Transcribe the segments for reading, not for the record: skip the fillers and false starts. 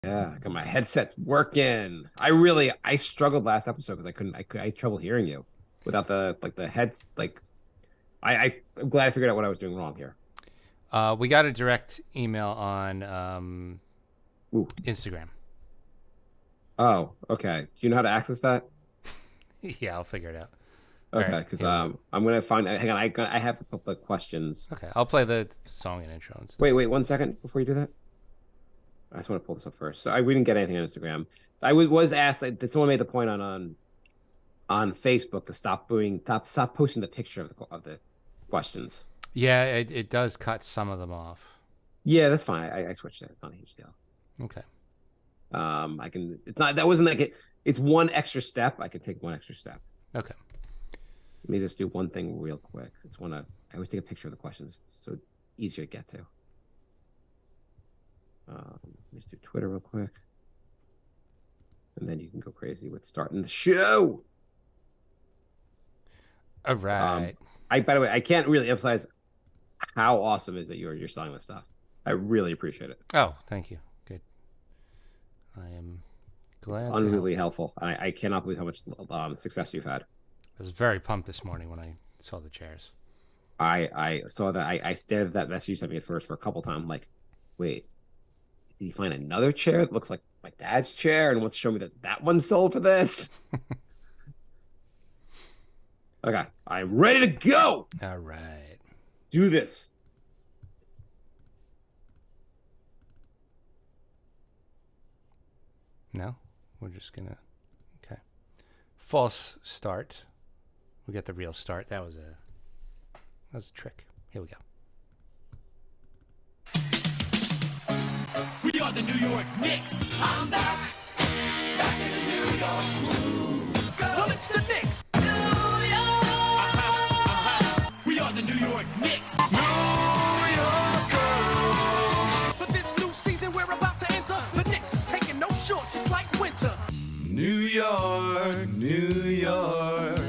Yeah, I got my headset working. I struggled last episode because I had trouble hearing you without the heads. I'm glad I figured out what I was doing wrong here. We got a direct email on Ooh. Instagram. Oh, okay. Do you know how to access that? Yeah, I'll figure it out. Okay, because I'm gonna find. Hang on, I have to put the questions. Okay, I'll play the song and intro and stuff. Wait, 1 second before you do that. I just want to pull this up first. So we didn't get anything on Instagram. Was asked that someone made the point on Facebook to stop posting the picture of the questions. Yeah, it does cut some of them off. Yeah, that's fine. I switched it. Not a huge deal. Okay. I can. It's not. That wasn't like it. It's one extra step. I could take one extra step. Okay. Let me just do one thing real quick. I always take a picture of the questions, so easier to get to. Let me just do Twitter real quick, and then you can go crazy with starting the show. All right. By the way, I can't really emphasize how awesome it is that you're selling this stuff. I really appreciate it. Oh, thank you. Good. I am glad. It's unbelievably helpful. I cannot believe how much success you've had. I was very pumped this morning when I saw the chairs. I saw that. I stared at that message you sent me at first for a couple times. I'm like, wait, did he find another chair that looks like my dad's chair and wants to show me that one's sold for this? Okay, I'm ready to go. All right. Do this. No, we're just gonna. Okay. False start. We got the real start. That was a trick. Here we go. We are the New York Knicks. I'm back in the New York groove. Well, it's the Knicks. New York. We are the New York Knicks. New York. For this new season we're about to enter, the Knicks is taking no short, just like winter. New York, New York.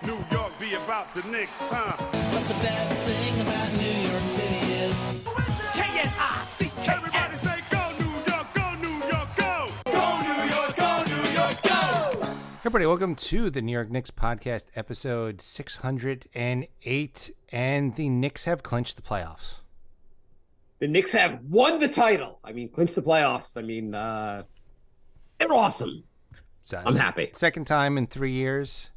New York be about the Knicks, huh? But the best thing about New York City is K-N-I-C-K-S. Everybody say go New York, go New York, go! Go New York, go New York, go! Everybody, welcome to the New York Knicks podcast, episode 608, and the Knicks have clinched the playoffs. The Knicks have won the title. I mean, clinched the playoffs. I mean, they're awesome. So, I'm happy. Second time in 3 years.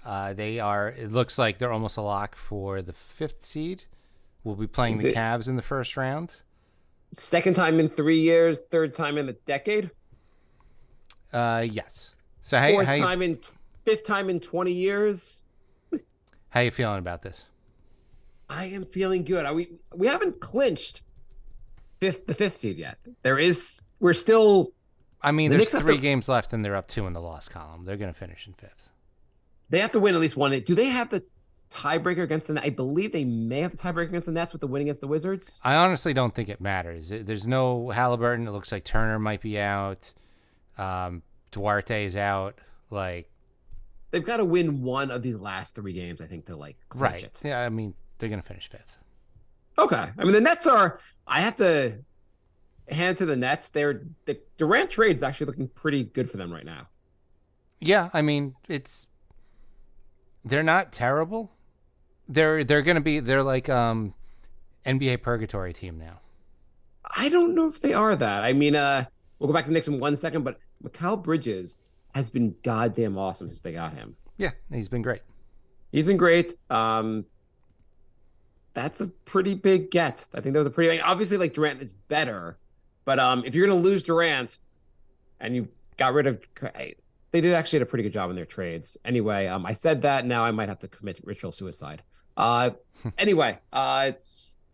It looks like they're almost a lock for the 5th seed. We'll be playing the Cavs in the first round. Second time in 3 years, third time in a decade. Yes. So Fifth time in 20 years. How you feeling about this? I am feeling good. We haven't clinched the fifth seed yet. We're still. I mean, there's 3 games left, and they're up 2 in the loss column. They're going to finish in 5th. They have to win at least one. Do they have the tiebreaker against the Nets? I believe they may have the tiebreaker against the Nets with the win against the Wizards. I honestly don't think it matters. There's no Halliburton. It looks like Turner might be out. Duarte is out. They've got to win one of these last 3 games, I think, to clinch it. Yeah, I mean, they're going to finish 5th. Okay. I mean, the Nets are. I have to hand it to the Nets. The Durant trade is actually looking pretty good for them right now. Yeah, I mean, they're not terrible. They're going to be. They're like NBA purgatory team now. I don't know if they are that. I mean, we'll go back to the Knicks in 1 second, but Mikal Bridges has been goddamn awesome since they got him. Yeah, he's been great. He's been great. That's a pretty big get. I think that was a pretty. I mean, obviously, Durant is better, but if you're going to lose Durant, and you got rid of, they did actually a pretty good job in their trades. Anyway, I said that. Now I might have to commit ritual suicide. Anyway,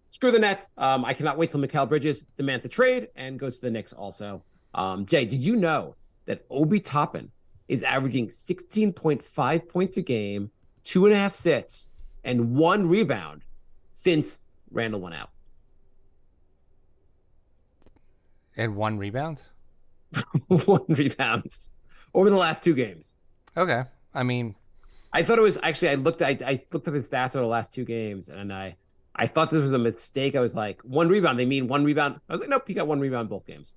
screw the Nets. I cannot wait till Mikal Bridges demands a trade and goes to the Knicks also. Jay, did you know that Obi Toppin is averaging 16.5 points a game, 2.5 assists, and 1 rebound since Randall went out? And 1 rebound? 1 rebound over the last 2 games. Okay. I mean, I thought it was actually, I looked up his stats over the last 2 games, and I thought this was a mistake. I was like, 1 rebound. They mean 1 rebound. I was like, nope, he got 1 rebound both games.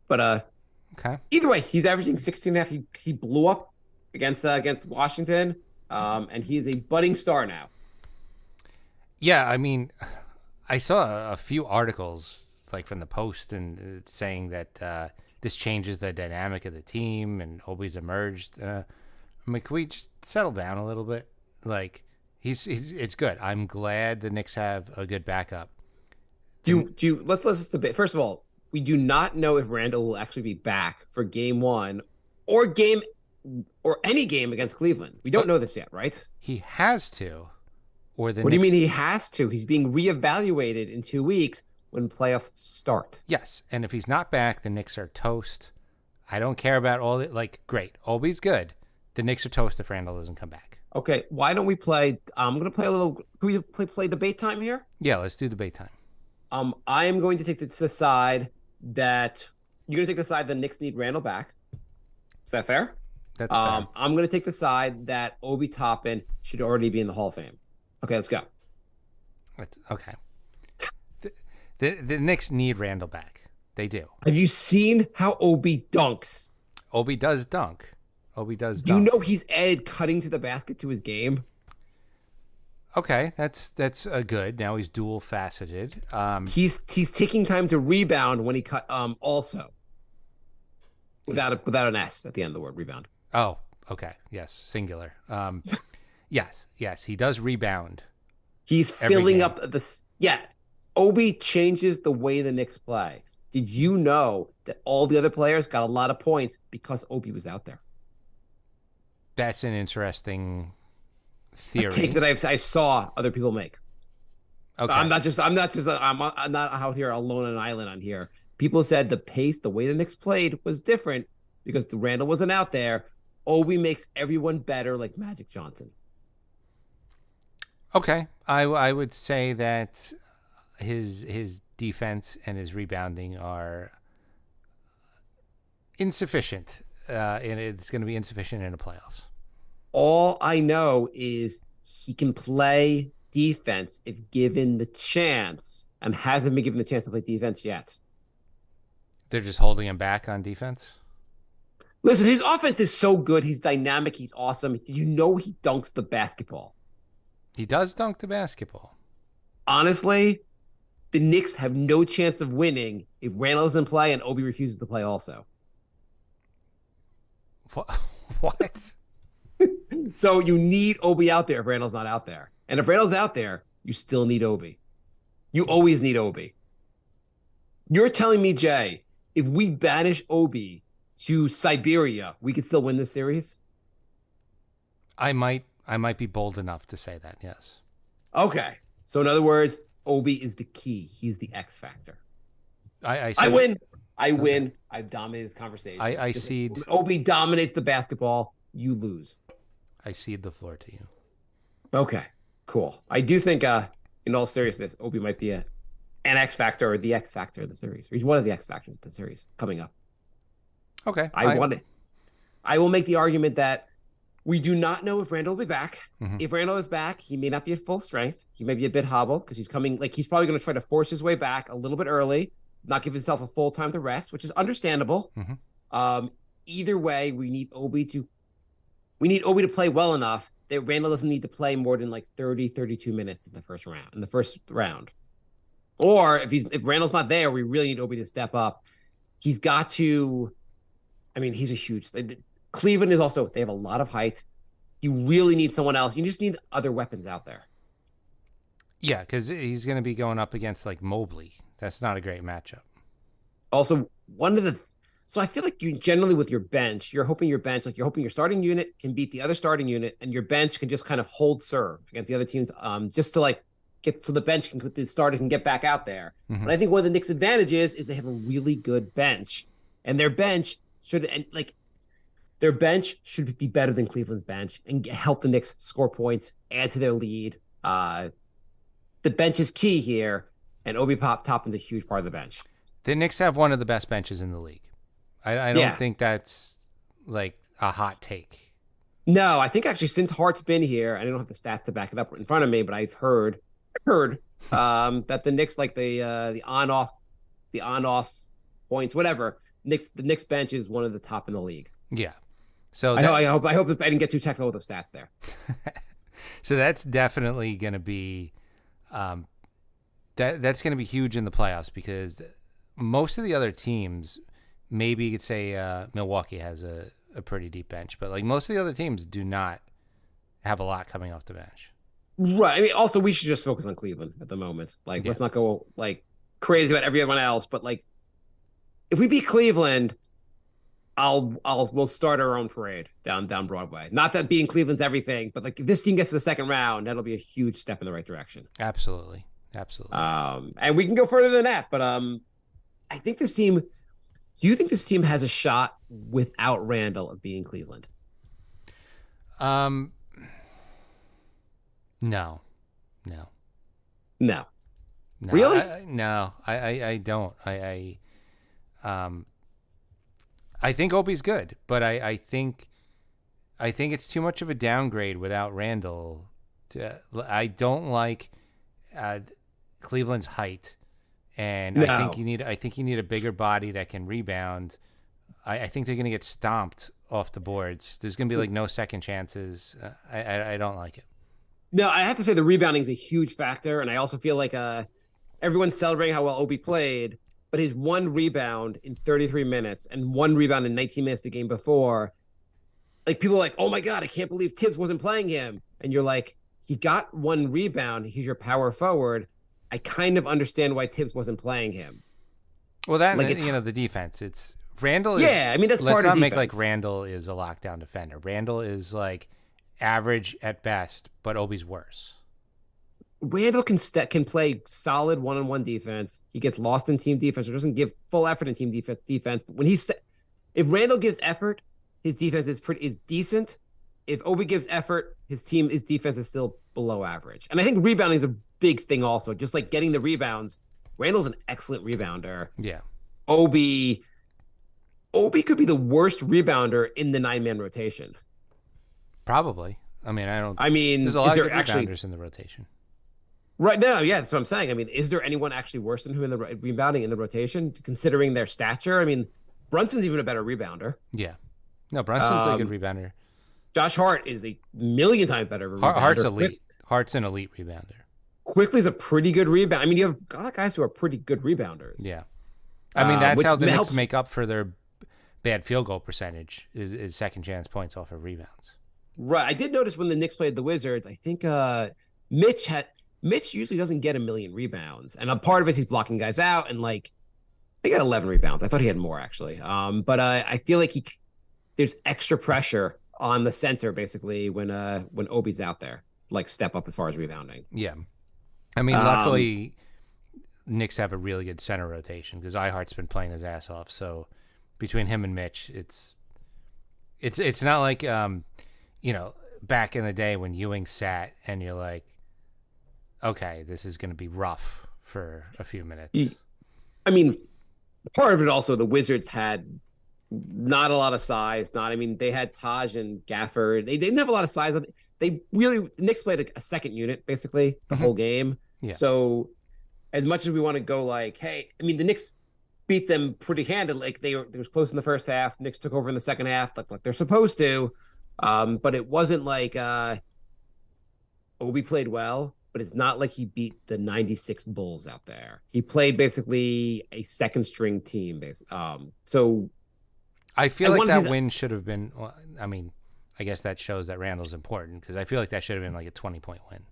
But Okay. either way, he's averaging 16 and a half. He blew up against Washington, and he is a budding star now. Yeah, I mean, I saw a few articles like from the Post and saying that this changes the dynamic of the team and Obi's emerged. I'm like, can we just settle down a little bit? Like, he's it's good. I'm glad the Knicks have a good backup. Let's debate. First of all, we do not know if Randall will actually be back for game one or any game against Cleveland. We don't know this yet, right? He has to, or the What do you Knicks, mean he has to? He's being reevaluated in 2 weeks when playoffs start. Yes, and if he's not back, the Knicks are toast. I don't care about all it. Like, great, Obi's good. The Knicks are toast if Randall doesn't come back. Okay, why don't we play? I'm going to play a little. Can we play debate time here? Yeah, let's do debate time. I am going to take the side that you're going to take the side the Knicks need Randall back. Is that fair? That's fair. I'm going to take the side that Obi Toppin should already be in the Hall of Fame. Okay, let's go. Okay. The Knicks need Randall back. They do. Have you seen how Obi dunks? Obi does dunk. Do you know he's added cutting to the basket to his game? Okay, that's good. Now he's dual faceted. He's taking time to rebound when he cut. Also, without an S at the end of the word rebound. Oh, okay. Yes, singular. Yes, he does rebound. He's filling up the. Yeah, Obi changes the way the Knicks play. Did you know that all the other players got a lot of points because Obi was out there? That's an interesting theory. A take that I saw other people make. Okay. I'm not out here alone on an island on here. People said the way the Knicks played was different because the Randall wasn't out there. Obi makes everyone better, like Magic Johnson. Okay, I would say that his defense and his rebounding are insufficient, and it's going to be insufficient in the playoffs. All I know is he can play defense if given the chance, and hasn't been given the chance to play defense yet. They're just holding him back on defense? Listen, his offense is so good. He's dynamic. He's awesome. Did you know he dunks the basketball? He does dunk the basketball. Honestly, the Knicks have no chance of winning if Randall doesn't play and Obi refuses to play also. What? So you need Obi out there if Randall's not out there. And if Randall's out there, you still need Obi. You always need Obi. You're telling me, Jay, if we banish Obi to Siberia, we could still win this series? I might be bold enough to say that, yes. Okay. So in other words, Obi is the key. He's the X factor. I win. I win. I've dominated this conversation. I cede. Obi dominates the basketball. You lose. I cede the floor to you. Okay, cool. I do think, in all seriousness, Obi might be an X factor or the X factor of the series. He's one of the X factors of the series coming up. Okay. I will make the argument that we do not know if Randall will be back. Mm-hmm. If Randall is back, he may not be at full strength. He may be a bit hobbled because he's coming. Like he's probably going to try to force his way back a little bit early, not give himself a full time to rest, which is understandable. Mm-hmm. Either way, we need Obi to play well enough that Randall doesn't need to play more than like 30, 32 minutes in the first round. Or if Randall's not there, we really need Obi to step up. He's got to. I mean, he's a huge. Cleveland is also. They have a lot of height. You really need someone else. You just need other weapons out there. Yeah, because he's going to be going up against like Mobley. That's not a great matchup. Also, so I feel like you generally with your bench, you're hoping your starting unit can beat the other starting unit, and your bench can just kind of hold serve against the other teams, just to like get so the bench can the starter can get back out there. Mm-hmm. But I think one of the Knicks' advantages is they have a really good bench, and their bench should be better than Cleveland's bench and help the Knicks score points, add to their lead. The bench is key here, and Obi Toppin's a huge part of the bench. The Knicks have one of the best benches in the league. I don't think that's like a hot take. No, I think actually since Hart's been here, I don't have the stats to back it up in front of me, but I've heard that the Knicks like the on-off points, whatever, The Knicks bench is one of the top in the league. Yeah. So I hope I didn't get too technical with the stats there. So that's definitely going to be that's going to be huge in the playoffs because most of the other teams, maybe you could say Milwaukee has a pretty deep bench, but like most of the other teams do not have a lot coming off the bench. Right. I mean, also we should just focus on Cleveland at the moment. Like, let's not go like crazy about everyone else. But like, if we beat Cleveland, we'll start our own parade down Broadway. Not that being Cleveland's everything, but like if this team gets to the second round, that'll be a huge step in the right direction. Absolutely. And we can go further than that. But I think this team. Do you think this team has a shot without Randall of being Cleveland? No. Really? I don't. I think Obi's good, but I think it's too much of a downgrade without Randall. I don't like Cleveland's height, and No. I think you need a bigger body that can rebound. I think they're going to get stomped off the boards. There's going to be like no second chances. I don't like it. No, I have to say the rebounding is a huge factor, and I also feel like everyone's celebrating how well Obi played, but his one rebound in 33 minutes and one rebound in 19 minutes the game before, like people are like, oh my God, I can't believe Tibbs wasn't playing him. And you're like, he got one rebound. He's your power forward. I kind of understand why Tibbs wasn't playing him. Well, that, like the defense, it's Randall. Yeah, I mean, that's part of Let's not make defense. like Randall is a lockdown defender. Randall is like average at best, but Obi's worse. Randall can play solid one-on-one defense. He gets lost in team defense or doesn't give full effort in team defense. But when if Randall gives effort, his defense is decent. If Obi gives effort, his defense is still below average. And I think rebounding is a big thing also. Just like getting the rebounds, Randall's an excellent rebounder. Yeah. Obi could be the worst rebounder in the 9-man rotation. Probably. I mean, there's a lot of good rebounders in the rotation. Right now, yeah, that's what I'm saying. I mean, is there anyone actually worse than him in the rebounding in the rotation, considering their stature? I mean, Brunson's even a better rebounder. Yeah. No, Brunson's a good rebounder. Josh Hart is a million times better rebounder. Hart's elite. Hart's an elite rebounder. Quickly's a pretty good rebound. I mean, you have a lot of guys who are pretty good rebounders. Yeah. I mean, that's how the helps. Knicks make up for their bad field goal percentage is second chance points off of rebounds. Right. I did notice when the Knicks played the Wizards, I think Mitch usually doesn't get a million rebounds. And a part of it, he's blocking guys out. And like, they got 11 rebounds. I thought he had more actually. But I feel like there's extra pressure on the center basically when Obi's out there, like step up as far as rebounding. Yeah. I mean, luckily Knicks have a really good center rotation because Ihart's been playing his ass off. So between him and Mitch, it's not like, back in the day when Ewing sat and you're like, okay, this is going to be rough for a few minutes. I mean, part of it also, the Wizards had not a lot of size. They had Taj and Gafford. They didn't have a lot of size. The Knicks played a second unit basically the whole game. Yeah. So as much as we want to go like, hey, I mean, the Knicks beat them pretty handed. Like they was close in the first half. Knicks took over in the second half, like they're supposed to. But it wasn't like Obi played well, but it's not like he beat the 96 Bulls out there. He played basically a second string team. So I feel like that win should have been, I mean, I guess that shows that Randall's important because I feel like that should have been like a 20-point win.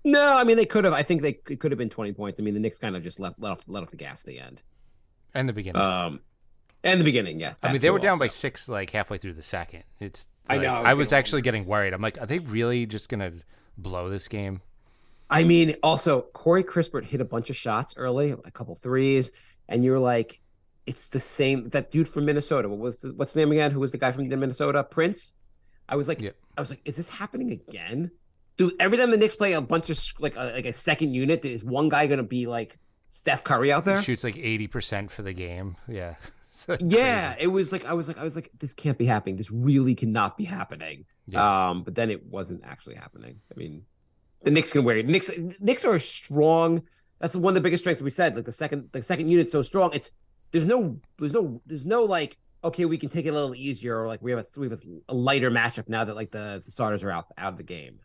No, I mean, they could have. I think it could have been 20 points. I mean, the Knicks kind of just let off the gas at the end. And the beginning. And the beginning, yes. I mean, they were down by 6 like halfway through the second. It's like, I know. I was actually getting worried. I'm like, are they really just going to blow this game? I mean, also, Corey Crispert hit a bunch of shots early, a couple threes, and you're like, it's the same. That dude from Minnesota. What's the name again? Who was the guy from Minnesota? Prince? I was like, is this happening again? Dude, every time the Knicks play a bunch of like a second unit, is one guy going to be like Steph Curry out there? He shoots like 80% for the game. Yeah. Yeah, crazy. it was like I was like, this can't be happening. This really cannot be happening. Yeah. But then it wasn't actually happening. I mean, the Knicks can wear it. Knicks are strong. That's one of the biggest strengths we said. Like the second unit's so strong. there's no like, okay, we can take it a little easier, or like we have a lighter matchup now that like the starters are out of the game.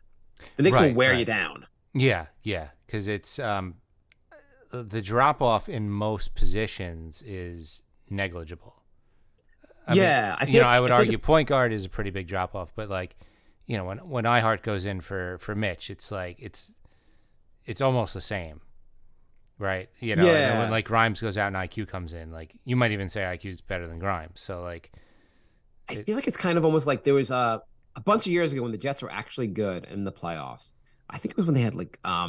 The Knicks will wear you down. Yeah, because it's the drop off in most positions is negligible. I mean, I would argue point guard is a pretty big drop off, but like, when iHeart goes in for Mitch, it's like it's almost the same, right? And then when like Grimes goes out and IQ comes in, like you might even say IQ is better than Grimes. So like, I feel like it's kind of almost like there was a bunch of years ago when the Jets were actually good in the playoffs. I think it was when they had like I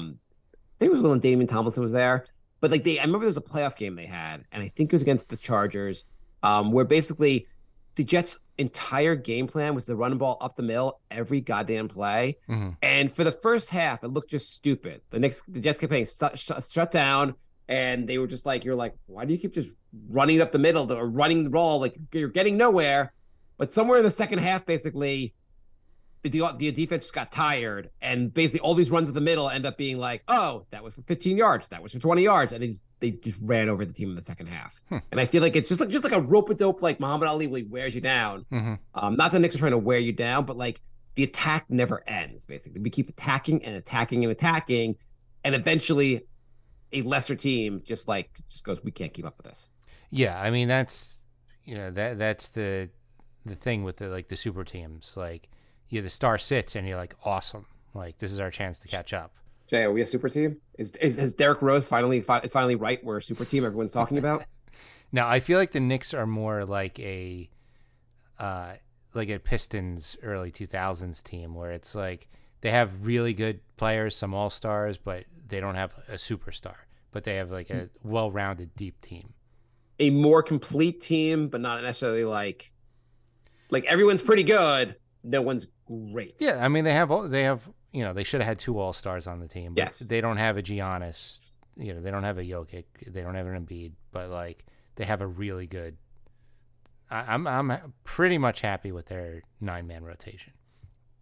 think it was when Damian Tomlinson was there. But like I remember there was a playoff game they had, and I think it was against the Chargers, where basically the Jets' entire game plan was to run the ball up the middle every goddamn play. Mm-hmm. And for the first half, it looked just stupid. The Jets kept playing shut down, and they were just like, you're like, why do you keep just running up the middle or running the ball? Like you're getting nowhere. But somewhere in the second half, basically, the defense just got tired, and basically all these runs at the middle end up being like, oh, that was for 15 yards, that was for 20 yards, and they just ran over the team in the second half. And I feel like it's just like a rope-a-dope, like Muhammad Ali really wears you down. Mm-hmm. Not the Knicks are trying to wear you down, but like the attack never ends. Basically, we keep attacking and attacking and attacking, and eventually, a lesser team just goes, we can't keep up with this. Yeah, I mean that's that's the thing with the super teams, like. The star sits and you're like, awesome. Like, this is our chance to catch up. Jay, are we a super team? Is Derrick Rose finally right? We're a super team everyone's talking about? No, I feel like the Knicks are more like a Pistons early 2000s team where it's like they have really good players, some all-stars, but they don't have a superstar. But they have like a well-rounded, deep team. A more complete team, but not necessarily like everyone's pretty good. No one's great. Yeah, I mean they have they should have had 2 all-stars on the team. But yes, they don't have a Giannis. They don't have a Jokic. They don't have an Embiid. But like they have a really good. I'm pretty much happy with their 9-man rotation.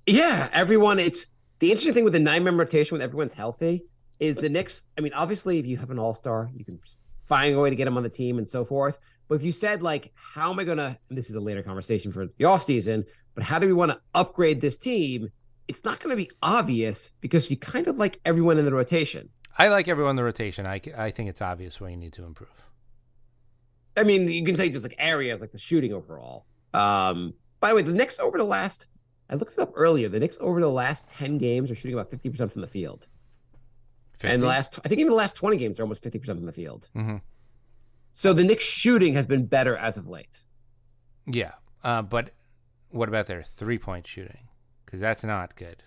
Yeah, everyone. It's the interesting thing with the 9-man rotation when everyone's healthy is the Knicks. I mean, obviously, if you have an all-star, you can find a way to get him on the team and so forth. But if you said like, how am I gonna? And this is a later conversation for the offseason. But how do we want to upgrade this team? It's not going to be obvious because you kind of like everyone in the rotation. I like everyone in the rotation. I think it's obvious where you need to improve. I mean, you can say just like areas like the shooting overall. By the way, the Knicks over the last, I looked it up earlier. The Knicks over the last 10 games are shooting about 50% from the field. 50? And I think even the last 20 games are almost 50% from the field. Mm-hmm. So the Knicks shooting has been better as of late. Yeah, but what about their 3-point shooting? Because that's not good.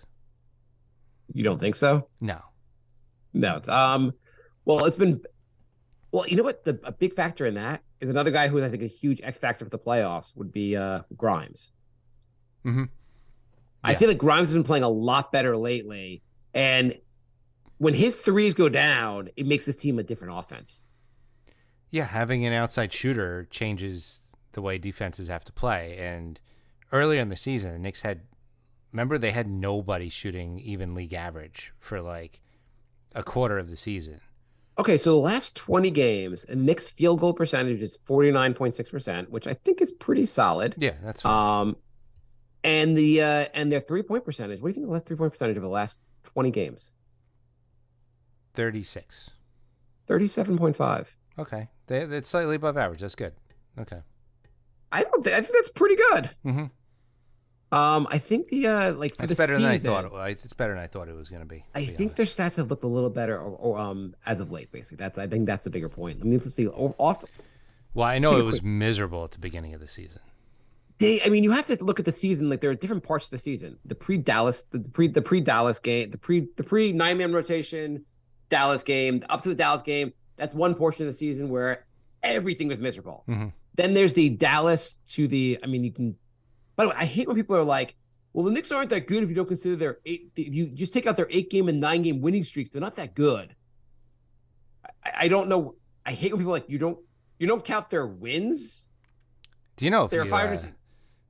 You don't think so? No. It's it's been. Well, you know what? A big factor in that is another guy who is, I think, a huge X factor for the playoffs would be Grimes. Mm-hmm. I feel like Grimes has been playing a lot better lately, and when his threes go down, it makes this team a different offense. Yeah, having an outside shooter changes the way defenses have to play, and earlier in the season, the Knicks they had nobody shooting even league average for like a quarter of the season. Okay, so the last 20 games, the Knicks field goal percentage is 49.6%, which I think is pretty solid. Yeah, that's fine. And their 3-point percentage, what do you think the last 3-point percentage of the last 20 games? 36. 37.5. Okay. That's slightly above average. That's good. Okay. I think that's pretty good. Mm-hmm. I think for it's the better season, than I thought. It's better than I thought it was going to be. I think their stats have looked a little better, or as of late. Basically, I think that's the bigger point. Let's see. Off. Well, I know it was miserable at the beginning of the season. You have to look at the season. Like there are different parts of the season. The pre-Dallas game, the pre 9-man rotation, Dallas game, up to the Dallas game. That's one portion of the season where everything was miserable. Mm-hmm. Then there's the Dallas to the. You can. By the way, I hate when people are like, "Well, the Knicks aren't that good if you don't consider their 8. If you just take out their 8-game and 9-game winning streaks, they're not that good." I don't know. I hate when people are like you don't count their wins. Do you know if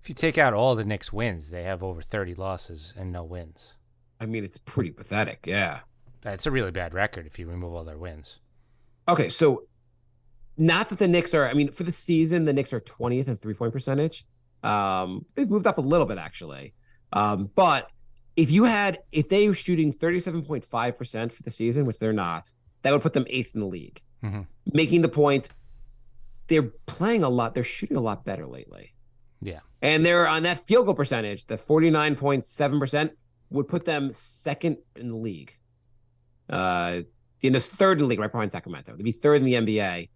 you take out all the Knicks wins, they have over 30 losses and no wins. It's pretty pathetic. Yeah, that's a really bad record if you remove all their wins. Okay, so Not that the Knicks are, I mean, for the season, the Knicks are 20th in 3-point percentage. They've moved up a little bit actually. But if they were shooting 37.5% for the season, which they're not, that would put them 8th in the league. Mm-hmm. Making the point, they're playing a lot, they're shooting a lot better lately. Yeah. And they're on that field goal percentage, the 49.7% would put them 2nd in the league. In this 3rd in the league, right behind Sacramento. They'd be 3rd in the NBA.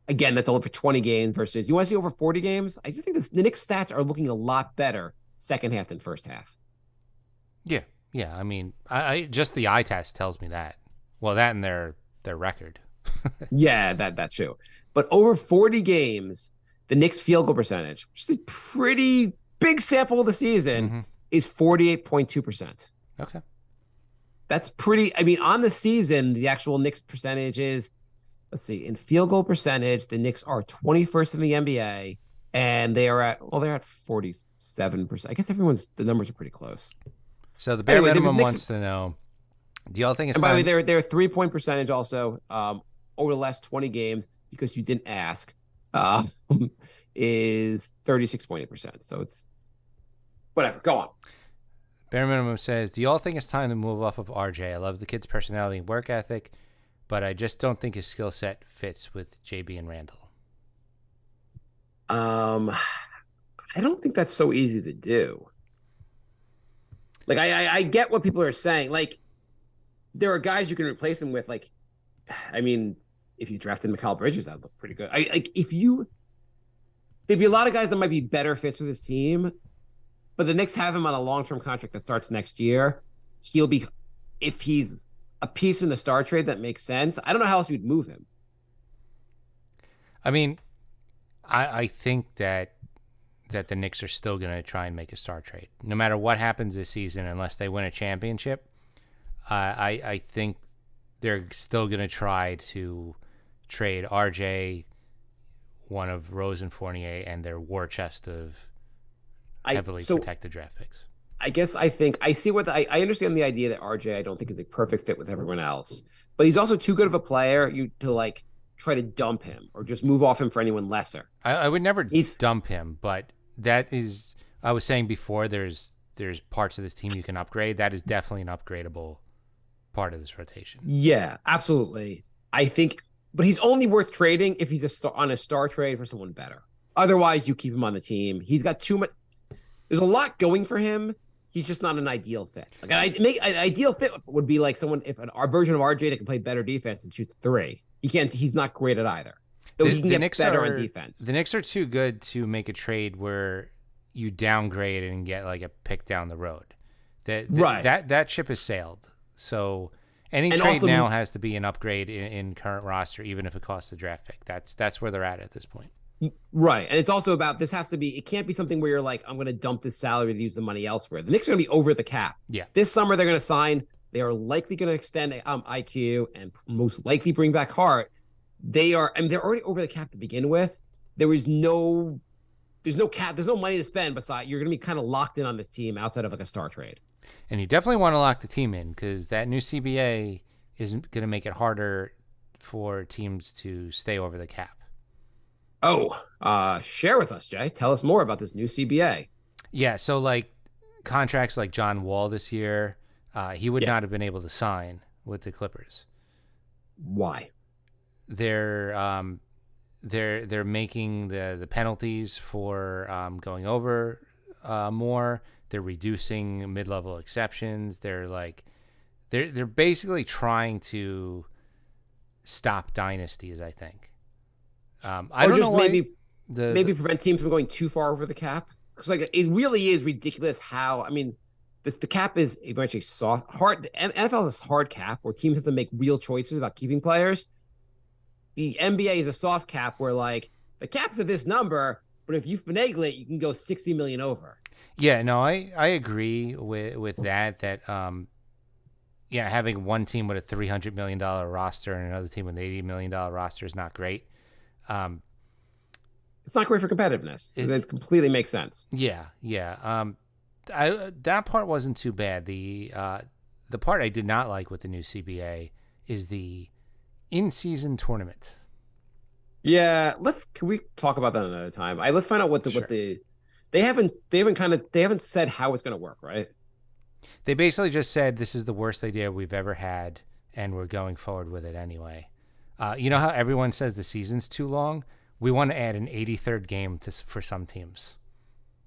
Again, that's only for 20 games versus you want to see over 40 games? I just think the Knicks stats are looking a lot better second half than first half. Yeah. Yeah. I mean, I just the eye test tells me that. Well, that and their record. Yeah, that's true. But over 40 games, the Knicks field goal percentage, which is a pretty big sample of the season, is 48.2%. Okay. That's pretty, I mean, on the season, the actual Knicks percentage is, let's see, in field goal percentage, the Knicks are 21st in the NBA, and they're at 47%. I guess the numbers are pretty close. So the bare Anyway, minimum Knicks, wants to know, do y'all think it's and by the time? way, their 3-point percentage also over the last 20 games, because you didn't ask, is 36.8%. So it's whatever. Go on. Bare minimum says, do y'all think it's time to move off of RJ? I love the kid's personality and work ethic, but I just don't think his skill set fits with JB and Randall. I don't think that's so easy to do. Like, I get what people are saying. Like, there are guys you can replace him with. Like, I mean, if you drafted Mikal Bridges, that'd look pretty good. There'd be a lot of guys that might be better fits with his team, but the Knicks have him on a long-term contract that starts next year. If he's a piece in the star trade that makes sense, I don't know how else you'd move him. I mean, I think that the Knicks are still going to try and make a star trade. No matter what happens this season, unless they win a championship, I think they're still going to try to trade RJ, one of Rose and Fournier, and their war chest of heavily protected draft picks. I guess I understand the idea that RJ I don't think is a perfect fit with everyone else, but he's also too good of a player to try to dump him or just move off him for anyone lesser. I would never dump him, but that is, I was saying before, there's parts of this team you can upgrade. That is definitely an upgradable part of this rotation. Yeah, absolutely. I think, but he's only worth trading if he's on a star trade for someone better. Otherwise, you keep him on the team. He's got too much. There's a lot going for him. He's just not an ideal fit. Like an ideal fit would be like someone, if our version of RJ that can play better defense and shoot the three. He can't. He's not great at either. Though he can get better on defense. The Knicks are too good to make a trade where you downgrade and get like a pick down the road. That ship has sailed. So any trade now has to be an upgrade in current roster, even if it costs a draft pick. That's where they're at this point. Right. And it's also about, it can't be something where you're like, I'm going to dump this salary to use the money elsewhere. The Knicks are going to be over the cap. Yeah. This summer, they're going to sign. They are likely going to extend IQ and most likely bring back Hart. They're already over the cap to begin with. There's no cap. There's no money to spend. Besides, you're going to be kind of locked in on this team outside of like a star trade. And you definitely want to lock the team in because that new CBA is going to make it harder for teams to stay over the cap. Oh, share with us, Jay. Tell us more about this new CBA. Yeah, so like contracts like John Wall this year, he would not have been able to sign with the Clippers. Why? They're making the penalties for going over more. They're reducing mid-level exceptions. They're basically trying to stop dynasties, I think. I don't know why maybe prevent teams from going too far over the cap. Because it really is ridiculous how, I mean, the cap is a bunch of hard. The NFL is a hard cap where teams have to make real choices about keeping players. The NBA is a soft cap where the cap's at this number, but if you finagle it, you can go 60 million over. Yeah, no, I agree with that. Having one team with a $300 million roster and another team with an $80 million roster is not great. It's not great for competitiveness. It completely makes sense. Yeah. That part wasn't too bad. The part I did not like with the new CBA is the in-season tournament. Yeah, can we talk about that another time? Let's find out Sure. they haven't said how it's gonna work, right? They basically just said this is the worst idea we've ever had, and we're going forward with it anyway. You know how everyone says the season's too long? We want to add an 83rd game for some teams.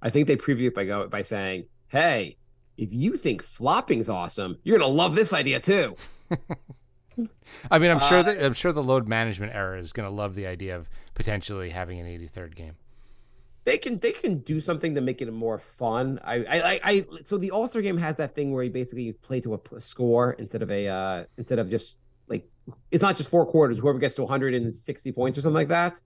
I think they preview it by saying, "Hey, if you think flopping's awesome, you're gonna love this idea too." I mean, I'm sure the load management era is going to love the idea of potentially having an 83rd game. They can do something to make it more fun. So the All-Star game has that thing where you basically play to a score instead of just like it's not just 4 quarters. Whoever gets to 160 points or something like that.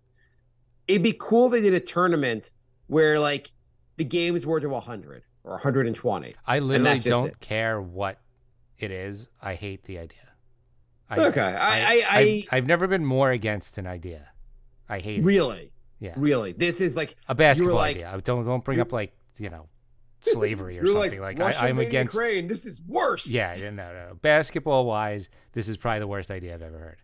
It'd be cool if they did a tournament where like the games were to 100 or 120. I literally don't care what it is. I hate the idea. I've never been more against an idea. I hate it. Really. Yeah. Really. This is like a basketball idea. Don't bring up like, slavery or something. Like I'm against Ukraine. This is worse. Yeah, no. Basketball wise, this is probably the worst idea I've ever heard.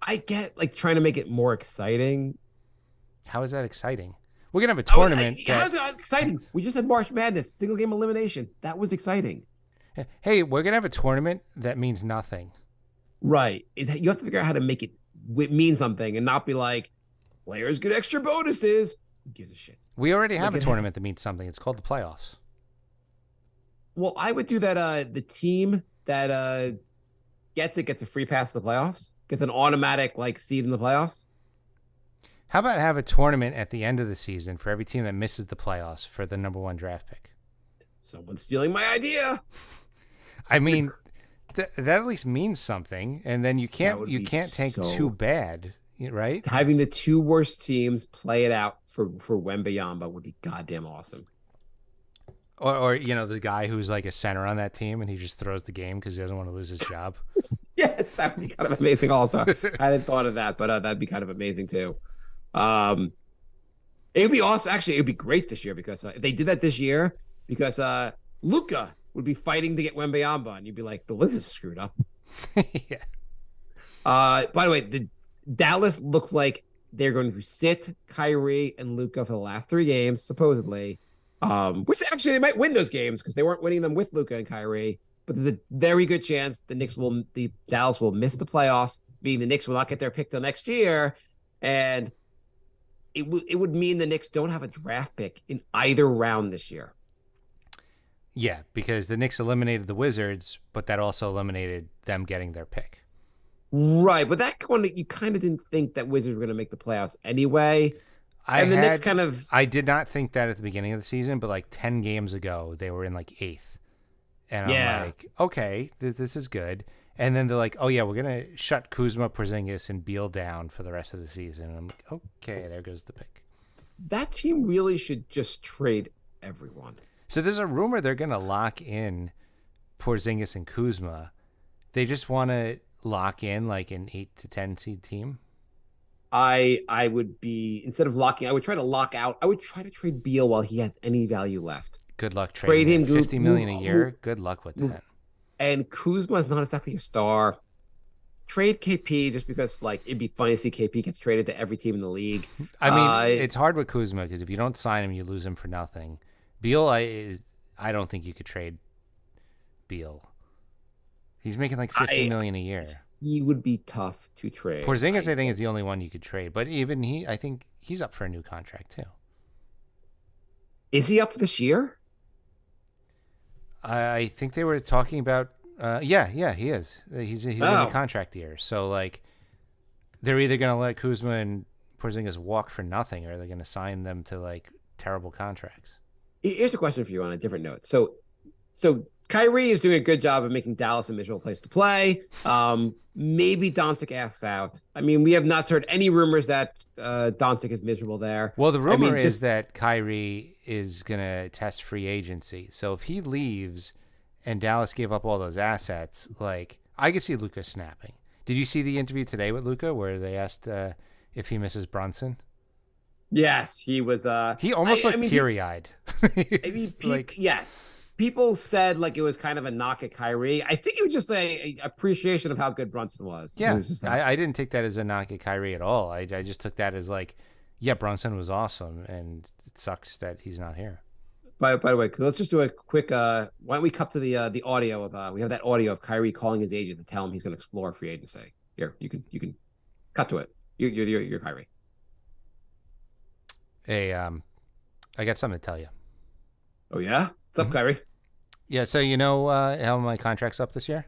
I get like trying to make it more exciting. How is that exciting? We're gonna have a tournament. How's it exciting? We just had March Madness, single game elimination. That was exciting. Hey, we're gonna have a tournament that means nothing. Right. You have to figure out how to make it mean something and not be like players get extra bonuses. Who gives a shit? We already have a tournament that means something. It's called the playoffs. Well, I would do that. The team that gets a free pass to the playoffs, gets an automatic like seed in the playoffs. How about have a tournament at the end of the season for every team that misses the playoffs for the number 1 draft pick? Someone's stealing my idea. I mean, that at least means something, and then you can't tank too bad, right? Having the 2 worst teams play it out for Wembayamba would be goddamn awesome. Or the guy who's like a center on that team and he just throws the game because he doesn't want to lose his job. Yes, that'd be kind of amazing. Also, I hadn't thought of that, but that'd be kind of amazing too. It would be awesome. Actually, it would be great this year because if they did that this year, because Luka would be fighting to get Wembayamba, and you'd be like, the Liz is screwed up. Yeah. By the way, the Dallas looks like they're going to sit Kyrie and Luka for the last 3 games, supposedly. Which actually they might win those games because they weren't winning them with Luka and Kyrie. But there's a very good chance the Dallas will miss the playoffs, meaning the Knicks will not get their pick till next year, and it would mean the Knicks don't have a draft pick in either round this year. Yeah, because the Knicks eliminated the Wizards, but that also eliminated them getting their pick. Right, but you kind of didn't think that Wizards were going to make the playoffs anyway. I did not think that at the beginning of the season, but like 10 games ago, they were in like 8th. And I'm like, okay, this is good. And then they're like, oh, yeah, we're going to shut Kuzma, Porzingis, and Beal down for the rest of the season. And I'm like, okay, there goes the pick. That team really should just trade everyone. So there's a rumor they're going to lock in Porzingis and Kuzma. They just want to lock in like an 8 to 10 seed team. I would be, instead of locking, I would try to trade Beal while he has any value left. Good luck trading him. $50 million a year. Good luck with that. And Kuzma is not exactly a star. Trade KP just because like it'd be funny to see KP gets traded to every team in the league. I mean, it's hard with Kuzma because if you don't sign him, you lose him for nothing. Beal, I don't think you could trade Beal. He's making like $50 million a year. He would be tough to trade. Porzingis, I think, is the only one you could trade, but even I think he's up for a new contract too. Is he up this year? I think they were talking about. Yeah, he is. He's in the contract year, so like, they're either going to let Kuzma and Porzingis walk for nothing, or they're going to sign them to like terrible contracts. Here's a question for you on a different note. So Kyrie is doing a good job of making Dallas a miserable place to play. Maybe Doncic asks out. I mean, we have not heard any rumors that Doncic is miserable there. Well, the rumor is that Kyrie is going to test free agency. So if he leaves and Dallas gave up all those assets, like I could see Luka snapping. Did you see the interview today with Luka where they asked if he misses Brunson? Yes, he was. He almost looked teary-eyed. Yes. people said like it was kind of a knock at Kyrie. I think it was just a appreciation of how good Brunson was. It Yeah, was just like, I didn't take that as a knock at Kyrie at all. I just took that as like, yeah, Brunson was awesome, and it sucks that he's not here. by the way, let's just do a quick. Why don't we cut to the audio of we have that audio of Kyrie calling his agent to tell him he's going to explore free agency. Here, you can cut to it. You're Kyrie. Hey, I got something to tell you. Oh yeah, what's up, Kyrie? Yeah, so you know how my contract's up this year?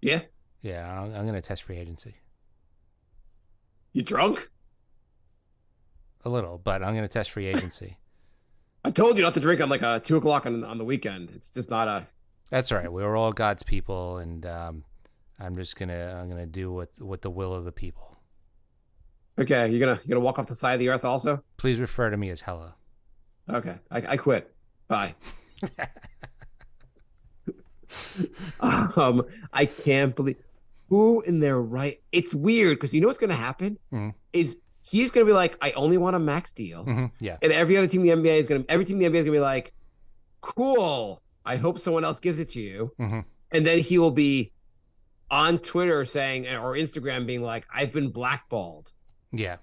Yeah, Yeah, I'm going to test free agency. you drunk? A little, but I'm going to test free agency. I told you not to drink on like 2 o'clock on the weekend. It's just not a. That's all right. We were all God's people, and I'm gonna do what the will of the people. Okay, you're gonna walk off the side of the earth also. Please refer to me as Hella. Okay, I quit. Bye. I can't believe who in their right. It's weird because you know what's gonna happen is he's gonna be like, I only want a max deal, Yeah. and every other team in the NBA is every team in the NBA is gonna be like, cool. I hope someone else gives it to you, and then he will be on Twitter saying or Instagram being like, I've been blackballed, Yeah.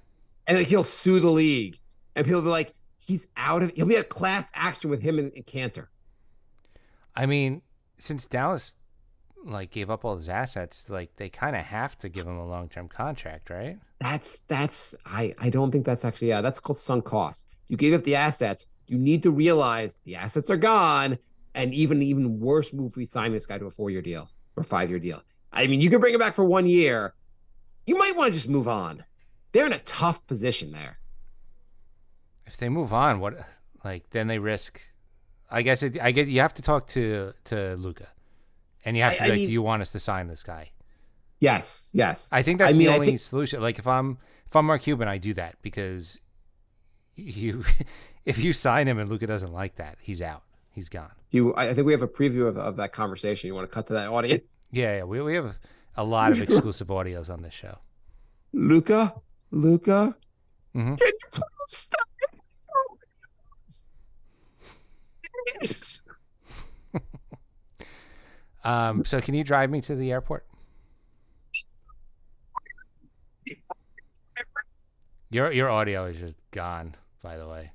and like he'll sue the league, and people will be like, he's out of. He'll be a class action with him and Cantor. I mean, since Dallas like gave up all his assets, like they kind of have to give him a long-term contract, right? That's I don't think that's actually that's called sunk cost. You gave up the assets. You need to realize the assets are gone, and even worse move we sign this guy to a 4-year deal or 5-year deal. I mean, you can bring him back for 1 year. You might want to just move on. They're in a tough position there. If they move on, what like then they risk. I guess you have to talk to Luka, and you have to be like, do you want us to sign this guy? Yes. I think that's the only solution. Like if I'm Mark Cuban, I do that because if you sign him and Luka doesn't like that, he's out. He's gone. I think we have a preview of that conversation. You want to cut to that audience? Yeah. We have a lot of exclusive audios on this show. Luka, can you please stop? So can you drive me to the airport? Your audio is just gone, by the way.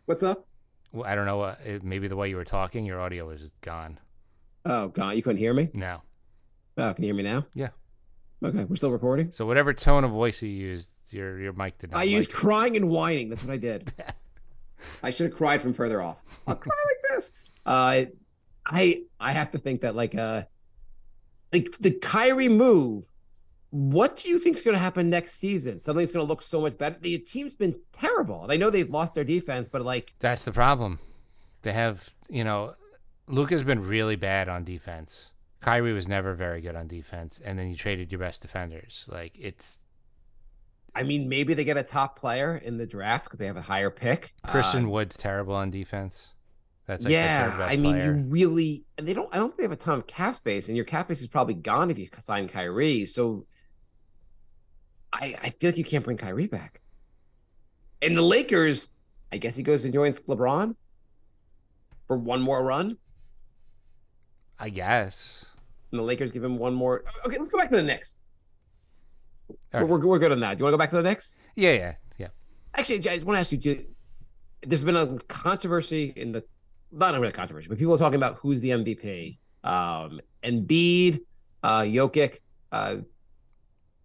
What's up? Well, I don't know maybe the way you were talking, your audio was just gone. Oh, God, you couldn't hear me? No. Oh, can you hear me now? Yeah. Okay, we're still recording. So whatever tone of voice you used, your mic did not. I used crying and whining. That's what I did. I should have cried from further off. I'll cry like this. I have to think that like the Kyrie move. What do you think is going to happen next season? Suddenly it's going to look so much better. The team's been terrible, and I know they've lost their defense, but like that's the problem. They have, Luka's been really bad on defense. Kyrie was never very good on defense, and then you traded your best defenders. Like I mean, maybe they get a top player in the draft because they have a higher pick. Christian Wood's terrible on defense. That's like their third best I mean, player. you really, and I don't think they have a ton of cap space, and your cap space is probably gone if you sign Kyrie. So I feel like you can't bring Kyrie back. And the Lakers, I guess he goes and joins LeBron for one more run. I guess. And the Lakers give him one more. Okay, let's go back to the Knicks. All right. We're good on that. Do you want to go back to the Knicks? Yeah. Actually, I just want to ask you, there's been a controversy not a real controversy, but people are talking about who's the MVP. Embiid, Jokic,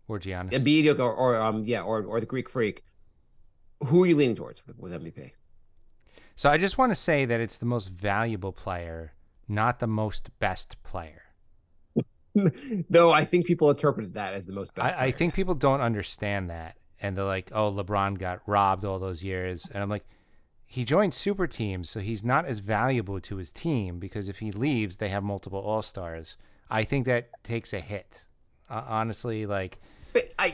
Or Giannis. Embiid, Jokic, or the Greek Freak. Who are you leaning towards with MVP? So I just want to say that it's the most valuable player, not the most best player. Though I think people interpreted that as the most best. I think people don't understand that. And they're like, oh, LeBron got robbed all those years. And I'm like, he joined super teams, so he's not as valuable to his team because if he leaves, they have multiple all-stars. I think that takes a hit. Honestly, like...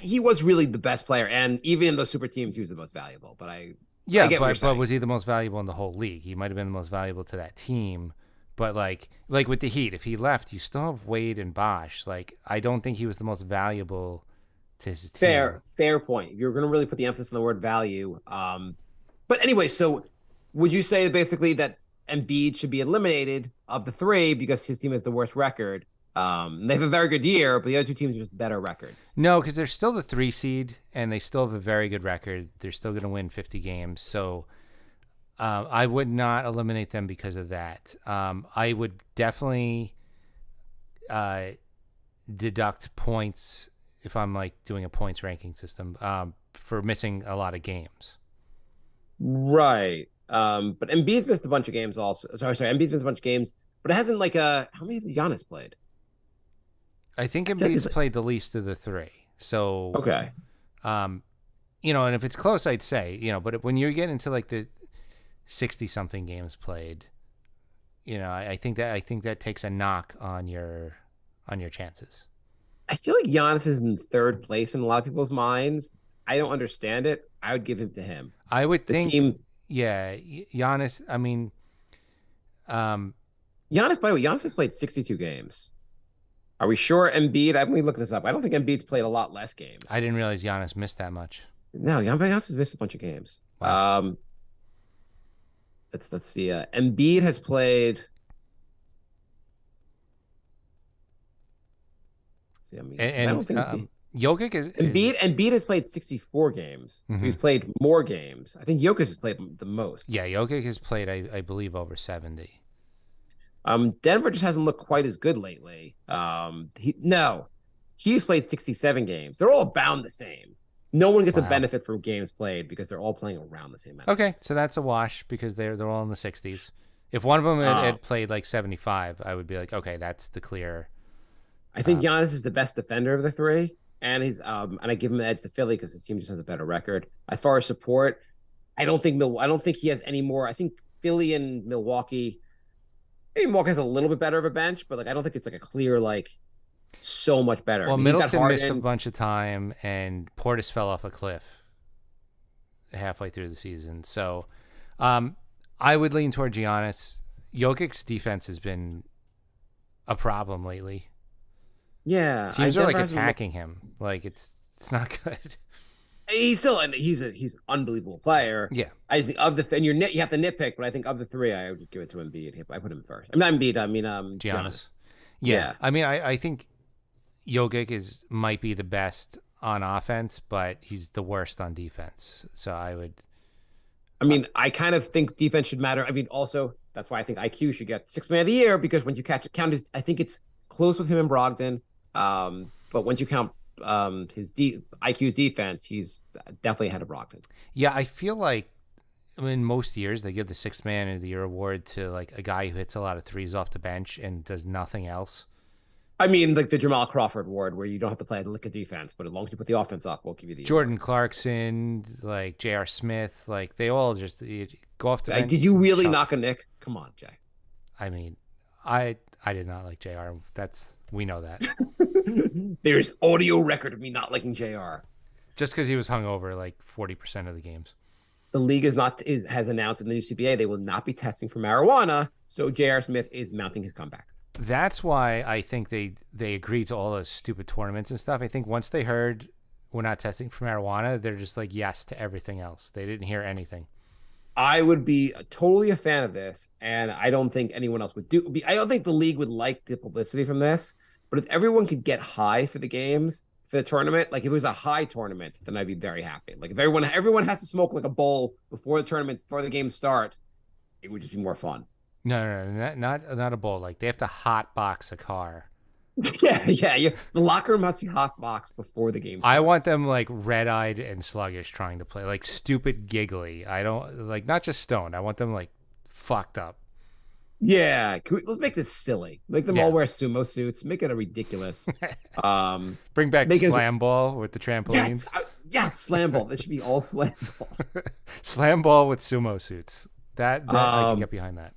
he was really the best player, and even in those super teams, he was the most valuable. But I get what you're saying. But was he the most valuable in the whole league? He might have been the most valuable to that team. But like with the Heat, if he left, you still have Wade and Bosh. Like, I don't think he was the most valuable to his team. Fair point. If you're going to really put the emphasis on the word value. But anyway, so would you say basically that Embiid should be eliminated of the three because his team has the worst record. They have a very good year, but the other two teams are just better records. No, because they're still the 3 seed, and they still have a very good record. They're still going to win 50 games. So I would not eliminate them because of that. I would definitely deduct points if I'm like doing a points ranking system for missing a lot of games. Right. But Embiid's missed a bunch of games also. Sorry, Embiid's missed a bunch of games, but it hasn't like how many have Giannis played? I think Embiid's played the least of the 3. So Okay. and if it's close, I'd say, but when you get into like the 60 something games played, I think that takes a knock on your chances. I feel like Giannis is in third place in a lot of people's minds. I don't understand it. I would give him to him. I would The think, team, yeah, Giannis. I mean, Giannis, by the way, Giannis has played 62 games. Are we sure Embiid? I'm going to look this up. I don't think Embiid's played a lot less games. I didn't realize Giannis missed that much. No, Giannis has missed a bunch of games. Wow. Let's see. Embiid has played. See, I mean, I don't think Jokic is Embiid has played 64 games. Mhm. He's played more games. I think Jokic has played the most. Yeah, Jokic has played, I believe, over 70. Denver just hasn't looked quite as good lately. He's played 67 games. They're all bound the same. No one gets a Wow. benefit from games played because they're all playing around the same amount. Okay, so that's a wash because they're all in the 60s. If one of them had played like 75, I would be like, okay, that's the clear. I think Giannis is the best defender of the three, and he's and I give him the edge to Philly because his team just has a better record. As far as support, I don't think he has any more. I think Philly and Milwaukee. Maybe Milwaukee has a little bit better of a bench, but like I don't think it's like a clear so much better. Well, I mean, he's got Middleton missed a Harden. bunch of time, and Portis fell off a cliff halfway through the season. So I would lean toward Giannis. Jokic's defense has been a problem lately. Yeah, Teams are like Denver hasn't looked- attacking him. Like it's not good. He's an unbelievable player. Yeah. I just think of the and you have to nitpick, but I think of the three, I would just give it to Embiid. I put him first. I mean, not Embiid. I mean, Giannis. Yeah. I mean, I think Jokic might be the best on offense, but he's the worst on defense. So I would. I mean, I kind of think defense should matter. I mean, also that's why I think IQ should get Sixth Man of the Year because once you count his, I think it's close with him and Brogdon. But once you count his IQ's defense, he's definitely ahead of Brogdon. Yeah, I feel like in most years they give the Sixth Man of the Year award to like a guy who hits a lot of threes off the bench and does nothing else. I mean, like the Jamal Crawford award, where you don't have to play a lick of defense, but as long as you put the offense up, we'll give you the Jordan Clarkson, like J.R. Smith, like they all just go off the bench. Did you really shove. knock a Nick? Come on, Jay. I mean, I did not like J.R. We know that. There's audio record of me not liking JR. Just because he was hungover like 40% of the games. The league has announced in the new CBA they will not be testing for marijuana, so J.R. Smith is mounting his comeback. That's why I think they agreed to all those stupid tournaments and stuff. I think once they heard we're not testing for marijuana, they're just like yes to everything else. They didn't hear anything. I would be totally a fan of this, and I don't think anyone else would do. I don't think the league would like the publicity from this, but if everyone could get high for the games, for the tournament, like if it was a high tournament, then I'd be very happy. Like if everyone has to smoke like a bowl before the tournament, before the games start, it would just be more fun. No, not a bowl. Like they have to hot box a car. Yeah. The locker room has to be hot boxed before the game starts. I want them like red-eyed and sluggish trying to play, like stupid giggly. I don't like not just stoned. I want them like fucked up. Yeah, let's make this silly. Make them all wear sumo suits. Make it a ridiculous. Bring back make slam ball with the trampolines. Yes, slam ball. This should be all slam ball. Slam ball with sumo suits. That I can get behind that.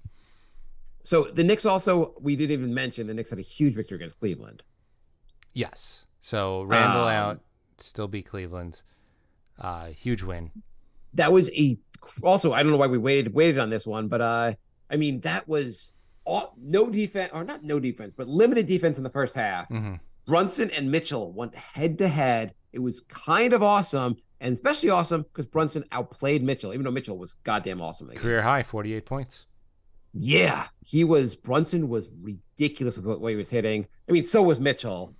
So the Knicks also, we didn't even mention, the Knicks had a huge victory against Cleveland. Yes. So Randall out, still beat Cleveland. Huge win. That was also, I don't know why we waited on this one, but I mean, that was no defense, or not no defense, but limited defense in the first half. Mm-hmm. Brunson and Mitchell went head to head. It was kind of awesome, and especially awesome because Brunson outplayed Mitchell, even though Mitchell was goddamn awesome. Career high, 48 points. Yeah, Brunson was ridiculous with what he was hitting. I mean, so was Mitchell.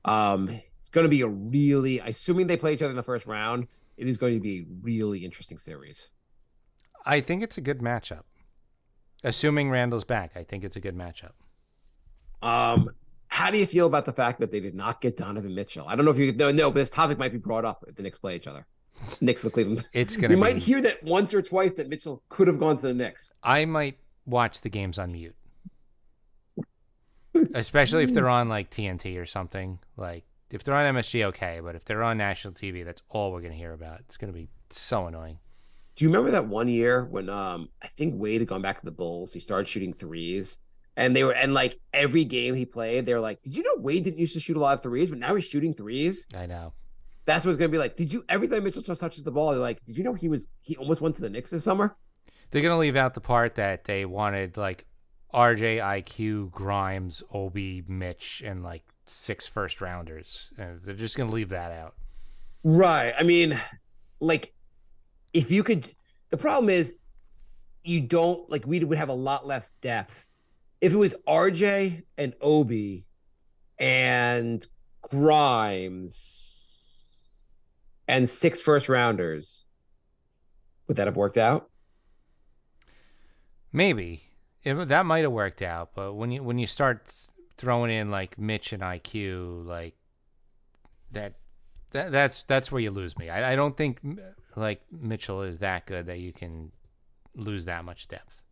It's going to be a really, assuming they play each other in the first round, it is going to be a really interesting series. I think it's a good matchup. Assuming Randall's back, I think it's a good matchup. How do you feel about the fact that they did not get Donovan Mitchell? I don't know if you no, but this topic might be brought up if the Knicks play each other. Knicks and Cleveland. It's gonna. We might hear that once or twice that Mitchell could have gone to the Knicks. I might watch the games on mute, especially if they're on like TNT or something. Like if they're on MSG, okay, but if they're on national TV, that's all we're gonna hear about. It's gonna be so annoying. Do you remember that one year when I think Wade had gone back to the Bulls? He started shooting threes, and like every game he played, they were like, "Did you know Wade didn't used to shoot a lot of threes, but now he's shooting threes?" I know. That's what it's gonna be like. Did you every time Mitchell just touches the ball, they're like, "Did you know he almost went to the Knicks this summer?" They're gonna leave out the part that they wanted like RJ, IQ, Grimes, Obi, Mitch, and like 6 first rounders, and they're just gonna leave that out. Right. I mean, like, if you could, the problem is you don't like we would have a lot less depth if it was RJ and Obi and Grimes and 6 first rounders. Would that have worked out? Maybe that might have worked out, but when you start throwing in like Mitch and IQ, like that's where you lose me. I don't think like Mitchell is that good that you can lose that much depth.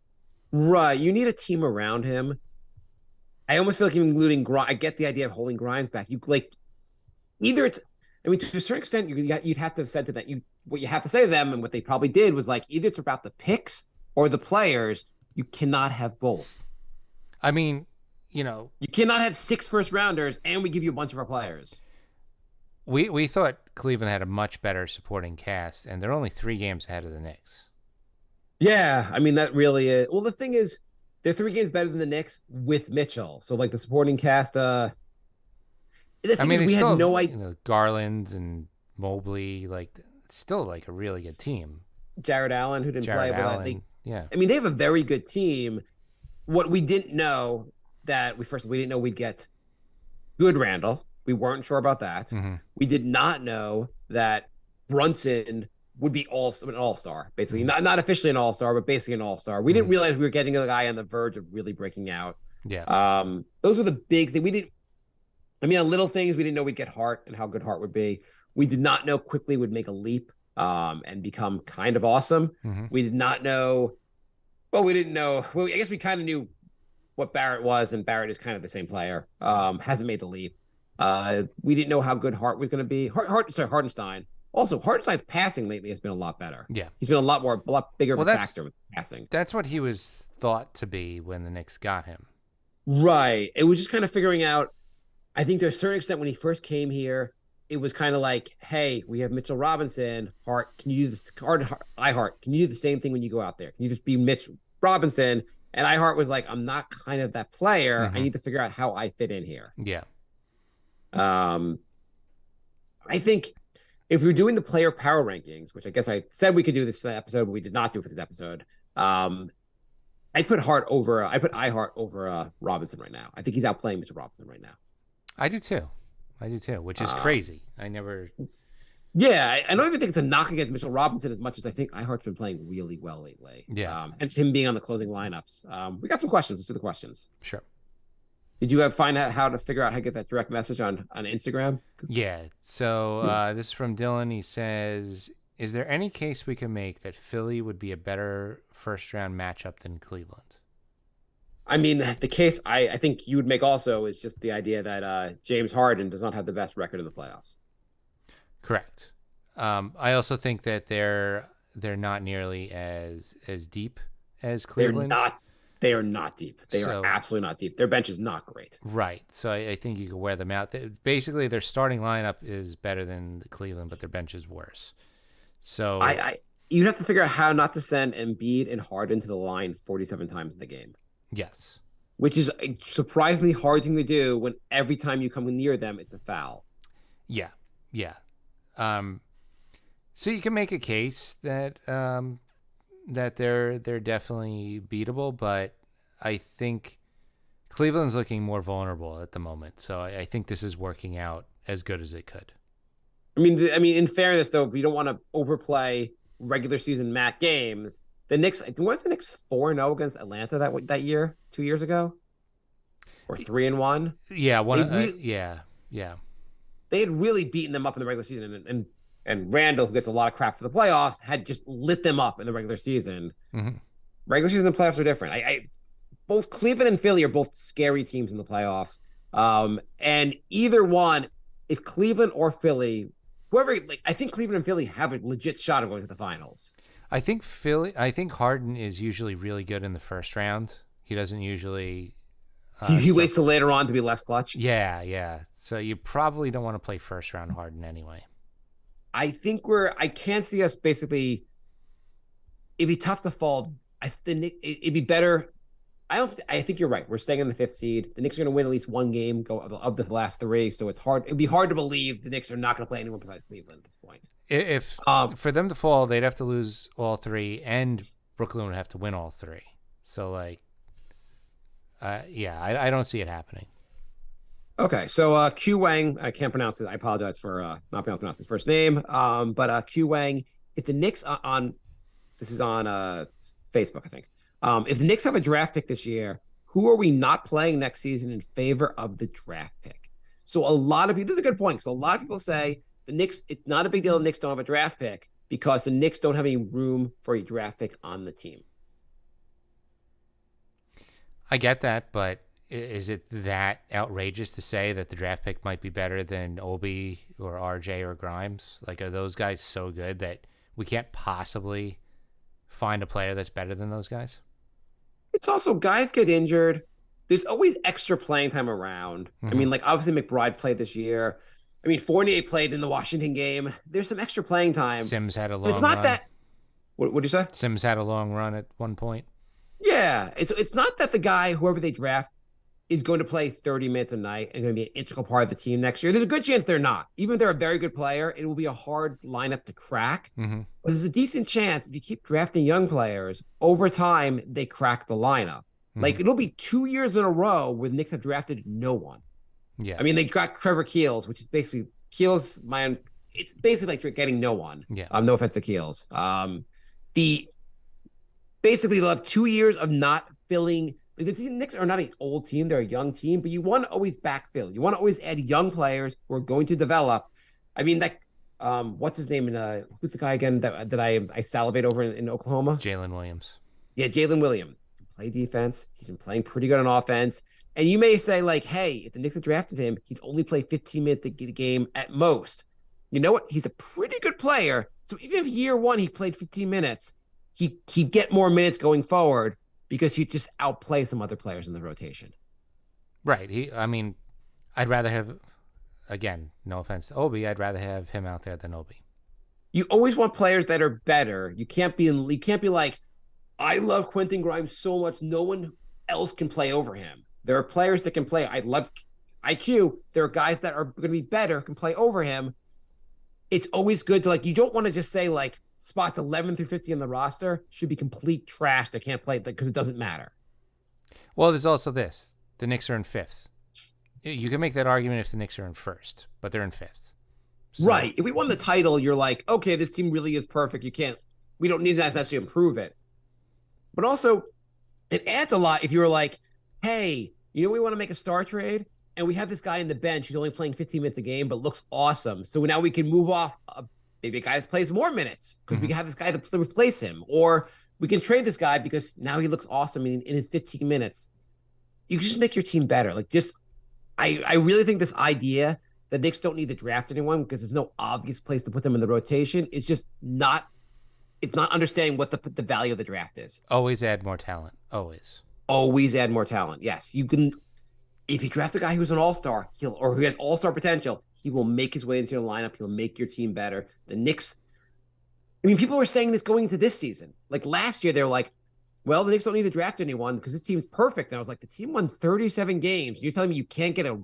Right. You need a team around him. I almost feel like even including Grimes. I get the idea of holding Grimes back. You like either it's. I mean, to a certain extent, you'd have to have said to that. What you have to say to them, and what they probably did was like either it's about the picks or the players. You cannot have both. I mean, you cannot have 6 first rounders, and we give you a bunch of our players. We thought Cleveland had a much better supporting cast, and they're only 3 games ahead of the Knicks. Yeah, I mean that really is. Well, the thing is, they're 3 games better than the Knicks with Mitchell. So like the supporting cast. The thing is, we had no idea. Garland and Mobley, like it's still like a really good team. Jared Allen, who didn't play, but yeah. I mean, they have a very good team. What we didn't know we didn't know we'd get good Randall. We weren't sure about that. Mm-hmm. We did not know that Brunson would be an all-star, basically. Mm-hmm. Not officially an all-star, but basically an all-star. We didn't realize we were getting a guy on the verge of really breaking out. Yeah. Those are the big things. Little things, we didn't know we'd get Hart and how good Hart would be. We did not know quickly would make a leap and become kind of awesome. Mm-hmm. We did not know. Well, we didn't know. Well, I guess we kind of knew what Barrett was, and Barrett is kind of the same player. Hasn't made the leap. We didn't know how good Hart was going to be. Hartenstein. Also, Hartenstein's passing lately has been a lot better. Yeah. He's been a lot bigger of a factor with passing. That's what he was thought to be when the Knicks got him. Right. It was just kind of figuring out, I think to a certain extent when he first came here, it was kind of like, hey, we have Mitchell Robinson. Hart, can you do this? Hart, can you do the same thing when you go out there? Can you just be Mitch Robinson? And Hart was like, I'm not kind of that player. Mm-hmm. I need to figure out how I fit in here. Yeah. I think if we're doing the player power rankings, which I guess I said we could do this episode, but we did not do it for this episode. I put Iheart over Robinson right now. I think he's outplaying Mitchell Robinson right now. I do too, which is crazy. Yeah, I don't even think it's a knock against Mitchell Robinson as much as I think Iheart's been playing really well lately. Yeah. Hence him being on the closing lineups. We got some questions. Let's do the questions. Sure. Did you find out how to figure out how to get that direct message on Instagram? Yeah. So this is from Dylan. He says, is there any case we can make that Philly would be a better first-round matchup than Cleveland? I mean, the case I think you would make also is just the idea that James Harden does not have the best record in the playoffs. Correct. I also think that they're not nearly as deep as Cleveland. They are not deep. They are absolutely not deep. Their bench is not great. Right. So I think you can wear them out. Basically, their starting lineup is better than the Cleveland, but their bench is worse. So you'd have to figure out how not to send Embiid and Harden to the line 47 times in the game. Yes. Which is a surprisingly hard thing to do when every time you come near them, it's a foul. Yeah. Yeah. So you can make a case that that they're definitely beatable, but I think Cleveland's looking more vulnerable at the moment. So I think this is working out as good as it could. I mean, in fairness, though, if you don't want to overplay regular season games, the Knicks weren't the Knicks 4-0 against Atlanta that year, 2 years ago, or 3-1. Yeah, They yeah. They had really beaten them up in the regular season, and Randall, who gets a lot of crap for the playoffs, had just lit them up in the regular season. Mm-hmm. Regular season and the playoffs are different. Both Cleveland and Philly are both scary teams in the playoffs. And either one, if Cleveland or Philly, I think Cleveland and Philly have a legit shot of going to the finals. I think Harden is usually really good in the first round. He doesn't usually. He waits till later on to be less clutch. Yeah. So you probably don't want to play first round Harden anyway. I can't see us basically. It'd be tough to fall. It'd be better. I think you're right. We're staying in the 5th seed. The Knicks are going to win at least one game of the last 3, so it's hard. It'd be hard to believe the Knicks are not going to play anyone besides Cleveland at this point. If for them to fall, they'd have to lose all 3, and Brooklyn would have to win all 3. So I don't see it happening. Okay, so Q Wang, I can't pronounce it. I apologize for not being able to pronounce his first name. But Q Wang, if the Knicks this is on Facebook, I think. If the Knicks have a draft pick this year, who are we not playing next season in favor of the draft pick? So a lot of people, this is a good point, because a lot of people say the Knicks, it's not a big deal the Knicks don't have a draft pick because the Knicks don't have any room for a draft pick on the team. I get that, but is it that outrageous to say that the draft pick might be better than Obi or RJ or Grimes? Like, are those guys so good that we can't possibly find a player that's better than those guys? It's also, guys get injured. There's always extra playing time around. Mm-hmm. I mean, like, obviously McBride played this year. I mean, Fournier played in the Washington game. There's some extra playing time. Sims had a But long it's not run. that. What did you say? Sims had a long run at one point. Yeah, it's not that the guy, whoever they draft, is going to play 30 minutes a night and going to be an integral part of the team next year. There's a good chance they're not. Even if they're a very good player, it will be a hard lineup to crack. Mm-hmm. But there's a decent chance if you keep drafting young players, over time, they crack the lineup. Mm-hmm. Like, it'll be 2 years in a row where the Knicks have drafted no one. Yeah. I mean, they got Trevor Keels, which is basically it's basically like getting no one. Yeah. No offense to Keels. Basically they'll have 2 years of not filling. The Knicks are not an old team; they're a young team. But you want to always backfill. You want to always add young players who are going to develop. I mean, that what's his name? Who's the guy again that I salivate over in Oklahoma? Jalen Williams. Yeah, Jalen Williams. He can play defense. He's been playing pretty good on offense. And you may say, like, hey, if the Knicks had drafted him, he'd only play 15 minutes a game at most. You know what? He's a pretty good player. So even if year one he played 15 minutes, he'd get more minutes going forward because he'd just outplay some other players in the rotation. Right. I'd rather have, again, no offense to Obi, I'd rather have him out there than Obi. You always want players that are better. You can't be like, I love Quentin Grimes so much, no one else can play over him. There are players that can play. I love IQ. There are guys that are going to be better, can play over him. It's always good to, like, you don't want to just say, like, spots 11 through 50 on the roster should be complete trash that can't play because it doesn't matter. Well, there's also this. The Knicks are in 5th. You can make that argument if the Knicks are in 1st, but they're in 5th. So, right. If we won the title, you're like, okay, this team really is perfect. We don't need to necessarily improve it. But also, it adds a lot if you were like, hey, we want to make a star trade, and we have this guy in the bench who's only playing 15 minutes a game, but looks awesome. So now we can move off maybe a guy that plays more minutes because we can have this guy to replace him. Or we can trade this guy because now he looks awesome in his 15 minutes. You can just make your team better. Like, I really think this idea that Knicks don't need to draft anyone because there's no obvious place to put them in the rotation is just not, it's not understanding what the value of the draft is. Always add more talent. Always add more talent. Yes, you can. If you draft a guy who's an all-star, or who has all-star potential, he will make his way into your lineup. He'll make your team better. The Knicks, I mean, people were saying this going into this season. Like last year, they were like, well, the Knicks don't need to draft anyone because this team's perfect. And I was like, the team won 37 games. You're telling me you can't get a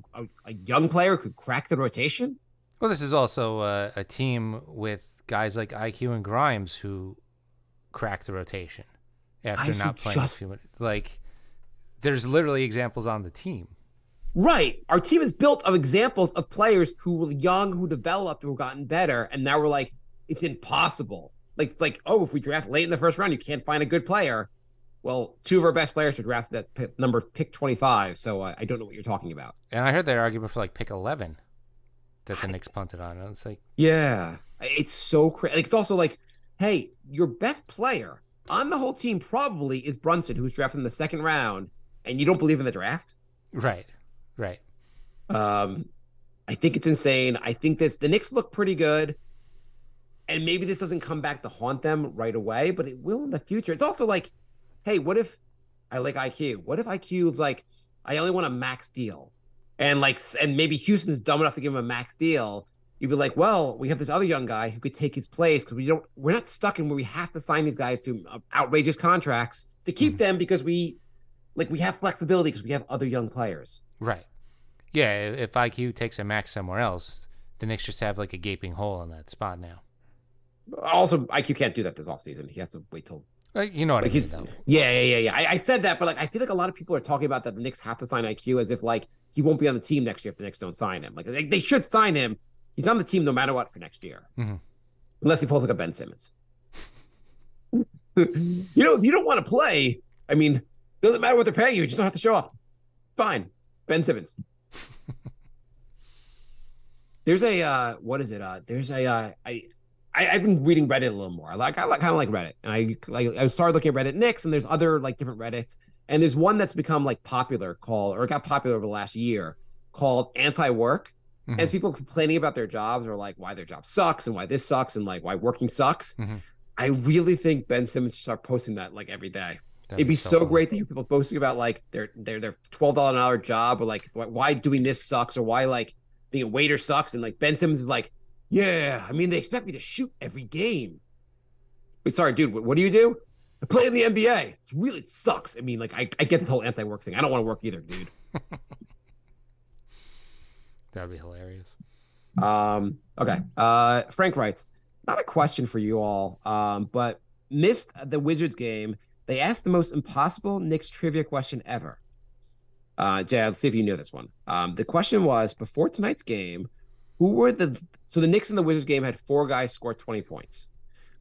young player who could crack the rotation? Well, this is also a team with guys like IQ and Grimes who crack the rotation after not playing. Like, there's literally examples on the team. Right. Our team is built of examples of players who were young, who developed, who gotten better, and now we're like, it's impossible. Like, oh, if we draft late in the first round, you can't find a good player. Well, two of our best players were drafted at pick 25, so I don't know what you're talking about. And I heard their argument for like pick 11 that the Knicks punted on. I was like, yeah, it's so crazy. Like, it's also like, hey, your best player on the whole team probably is Brunson, who was drafted in the second round, and you don't believe in the draft? right. I think it's insane. I think the Knicks look pretty good. And maybe this doesn't come back to haunt them right away, but it will in the future. It's also like, hey, what if I like IQ? What if IQ is like, I only want a max deal? And maybe Houston's dumb enough to give him a max deal. You'd be like, well, we have this other young guy who could take his place because we're not stuck in where we have to sign these guys to outrageous contracts to keep them because we have flexibility because we have other young players. Right. Yeah, if IQ takes a max somewhere else, the Knicks just have like a gaping hole in that spot now. Also, IQ can't do that this offseason. He has to wait till. You know what I mean, though. Yeah. I said that, but I feel like a lot of people are talking about that the Knicks have to sign IQ as if he won't be on the team next year if the Knicks don't sign him. Like they should sign him. He's on the team no matter what for next year, unless he pulls like a Ben Simmons. If you don't want to play, I mean, doesn't matter what they're paying you. You just don't have to show up. It's fine. Ben Simmons. There's a I've been reading Reddit a little more. I kind of like Reddit, and I started looking at Reddit Knicks, and there's other like different Reddits, and there's one that's become like popular it got popular over the last year called Anti-Work, and it's people complaining about their jobs or like why their job sucks and why this sucks and like why working sucks. I really think Ben Simmons should start posting that like every day. It'd be so great to hear people posting about like their $12 an hour job or like why doing this sucks or why like being a waiter sucks, and like Ben Simmons is like, yeah, I mean, they expect me to shoot every game. Wait, sorry, dude, what do you do? I play in the NBA. It sucks. I mean, like, I get this whole anti-work thing. I don't want to work either, dude. That'd be hilarious. Okay. Frank writes, not a question for you all, but missed the Wizards game. They asked the most impossible Knicks trivia question ever. Jay, let's see if you knew this one. The question was, before tonight's game, so the Knicks in the Wizards game had 4 guys score 20 points.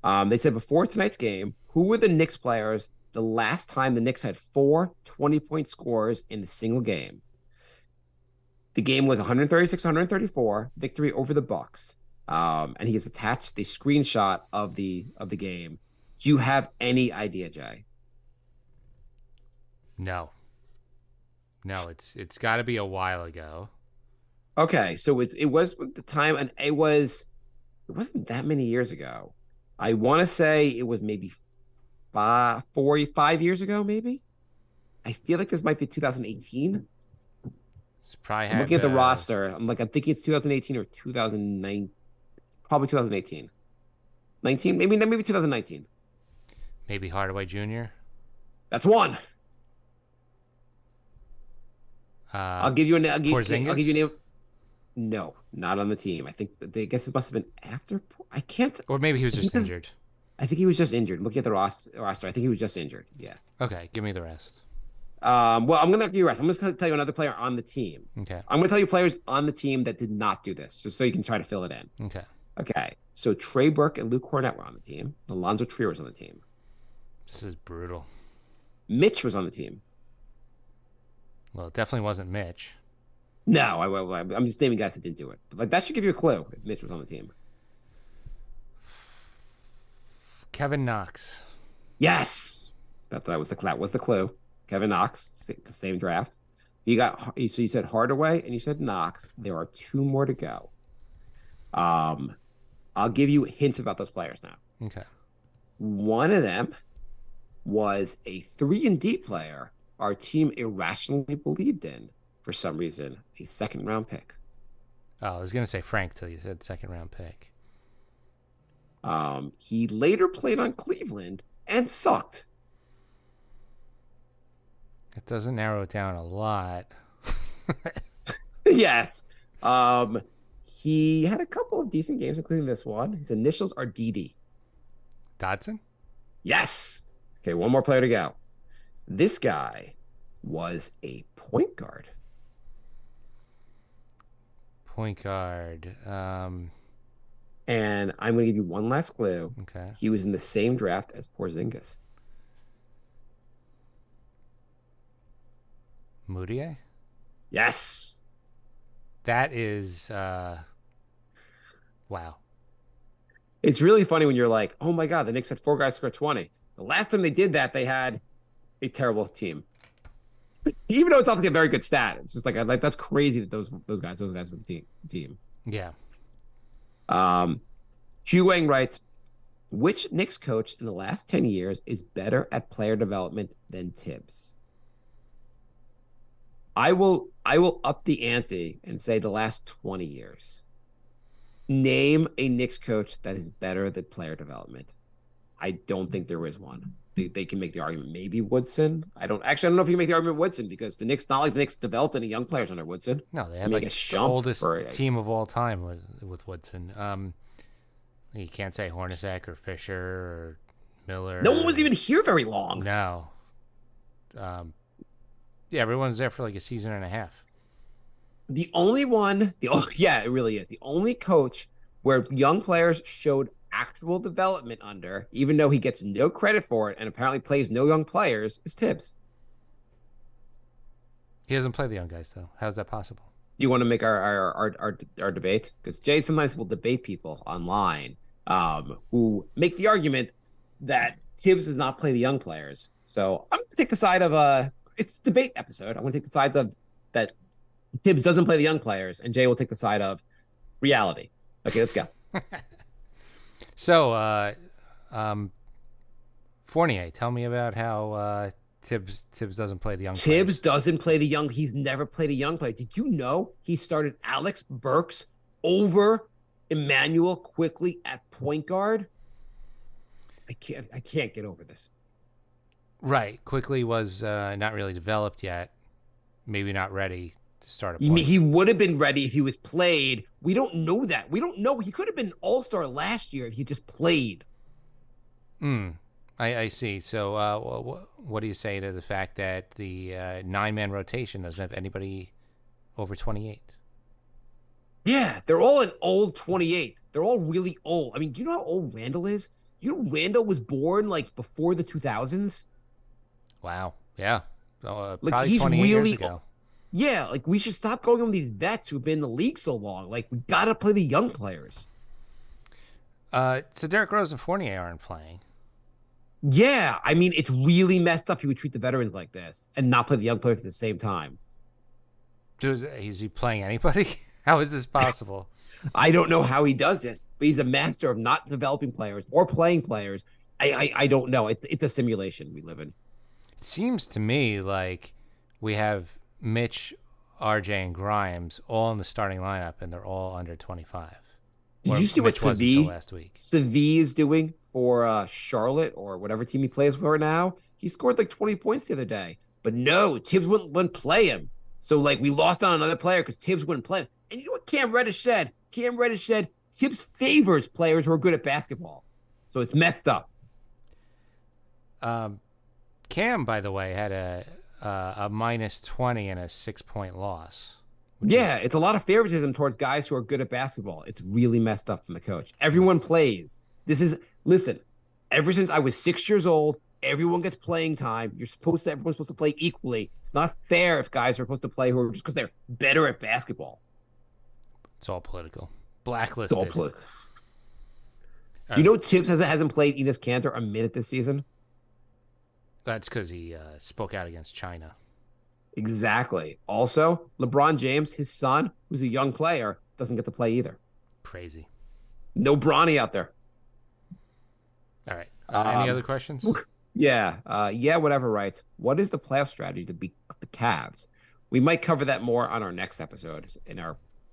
They said before tonight's game, who were the Knicks players the last time the Knicks had 4 20-point scores in a single game? The game was 136-134, victory over the Bucks. And he has attached the screenshot of the game. Do you have any idea, Jay? No, it's got to be a while ago. Okay, so it was the time, and it wasn't that many years ago. I want to say it was maybe 5 years ago, maybe. I feel like this might be 2018. I'm looking at the roster. I'm thinking it's 2018 or 2009. Probably 2018. 19, maybe 2019. Maybe Hardaway Jr. That's one. I'll give you a name. Porzingis? I'll give you a name. No, not on the team. I think I guess it must have been after. I can't. Or maybe he was just injured. I think he was just injured. Looking at the roster, I think he was just injured. Yeah. Okay, give me the rest. Well, I'm gonna give you a rest. I'm gonna tell you another player on the team. Okay. I'm gonna tell you players on the team that did not do this, just so you can try to fill it in. Okay. Okay. So Trey Burke and Luke Cornett were on the team. Alonzo Trier was on the team. This is brutal. Mitch was on the team. Well, it definitely wasn't Mitch. No, I'm just naming guys that didn't do it. But like that should give you a clue if Mitch was on the team. Kevin Knox. Yes, that was the clue. Kevin Knox, same draft. So you said Hardaway and you said Knox. There are 2 more to go. I'll give you hints about those players now. Okay. One of them was a 3-and-D player our team irrationally believed in for some reason, a 2nd-round pick. Oh, I was gonna say Frank till you said 2nd-round pick. He later played on Cleveland and sucked. It doesn't narrow it down a lot. Yes. He had a couple of decent games, including this one. His initials are DD. Dodson? Yes. Okay, one more player to go. This guy was a point guard. Point guard. And I'm going to give you one last clue. Okay. He was in the same draft as Porzingis. Moutier? Yes. That is wow. It's really funny when you're like, oh my God, the Knicks had 4 guys score 20. The last time they did that, they had a terrible team. Even though it's obviously a very good stat, it's just like that's crazy that those guys were the team. Yeah. Hugh Wang writes, which Knicks coach in the last 10 years is better at player development than Tibbs? I will up the ante and say the last 20 years. Name a Knicks coach that is better than player development. I don't think there is one. They can make the argument. Maybe Woodson. I don't know if you can make the argument Woodson because the Knicks, not like the Knicks developed any young players under Woodson. No, they had like the oldest team of all time with Woodson. You can't say Hornacek or Fisher or Miller. No one was even here very long. No. Yeah, everyone was there for like a season and a half. The only one, yeah, it really is. The only coach where young players showed actual development under, even though he gets no credit for it and apparently plays no young players, is Tibbs. He doesn't play the young guys though. How's that possible? Do you want to make our debate? Because Jay sometimes will debate people online who make the argument that Tibbs does not play the young players. So I'm going to take the side of it's a debate episode. I'm going to take the sides of that Tibbs doesn't play the young players, and Jay will take the side of reality. Okay, let's go. So, Fournier, tell me about how Tibbs doesn't play the young Tibbs players. doesn't play the young. He's never played a young player. Did you know he started Alex Burks over Emmanuel Quickly at point guard? I can't get over this. Right. Quickly was not really developed yet. Maybe not ready to start a point. He would have been ready if he was played. We don't know that. We don't know. He could have been all-star last year if he just played. I see. So what do you say to the fact that the 9-man rotation doesn't have anybody over 28? Yeah, they're all an old 28. They're all really old. I mean, do you know how old Randall is? You know Randall was born like before the 2000s? Wow. Yeah. Like, probably he's 28 really years ago. Yeah, like we should stop going on these vets who've been in the league so long. Like we got to play the young players. So Derrick Rose and Fournier aren't playing. Yeah, I mean, it's really messed up. He would treat the veterans like this and not play the young players at the same time. Is he playing anybody? How is this possible? I don't know how he does this, but he's a master of not developing players or playing players. I don't know. It's a simulation we live in. It seems to me like we have Mitch, RJ, and Grimes all in the starting lineup, and they're all under 25. Did you see what last week? Seville is doing for Charlotte or whatever team he plays for now? He scored like 20 points the other day. But no, Tibbs wouldn't play him. So like we lost on another player because Tibbs wouldn't play him. And you know what Cam Reddish said? Cam Reddish said Tibbs favors players who are good at basketball. So it's messed up. Cam, by the way, had a minus 20 and a 6-point loss. Yeah, it's a lot of favoritism towards guys who are good at basketball. It's really messed up from the coach. Everyone plays. Listen, ever since I was 6 years old, everyone gets playing time. Everyone's supposed to play equally. It's not fair if guys are supposed to play who are just because they're better at basketball. It's all political. Blacklisted. It's all political. You know Tibbs hasn't played Enes Kanter a minute this season? That's because he spoke out against China. Exactly. Also, LeBron James, his son, who's a young player, doesn't get to play either. Crazy. No Bronny out there. All right. Any other questions? Yeah. Whatever writes. What is the playoff strategy to beat the Cavs? We might cover that more on our next episode.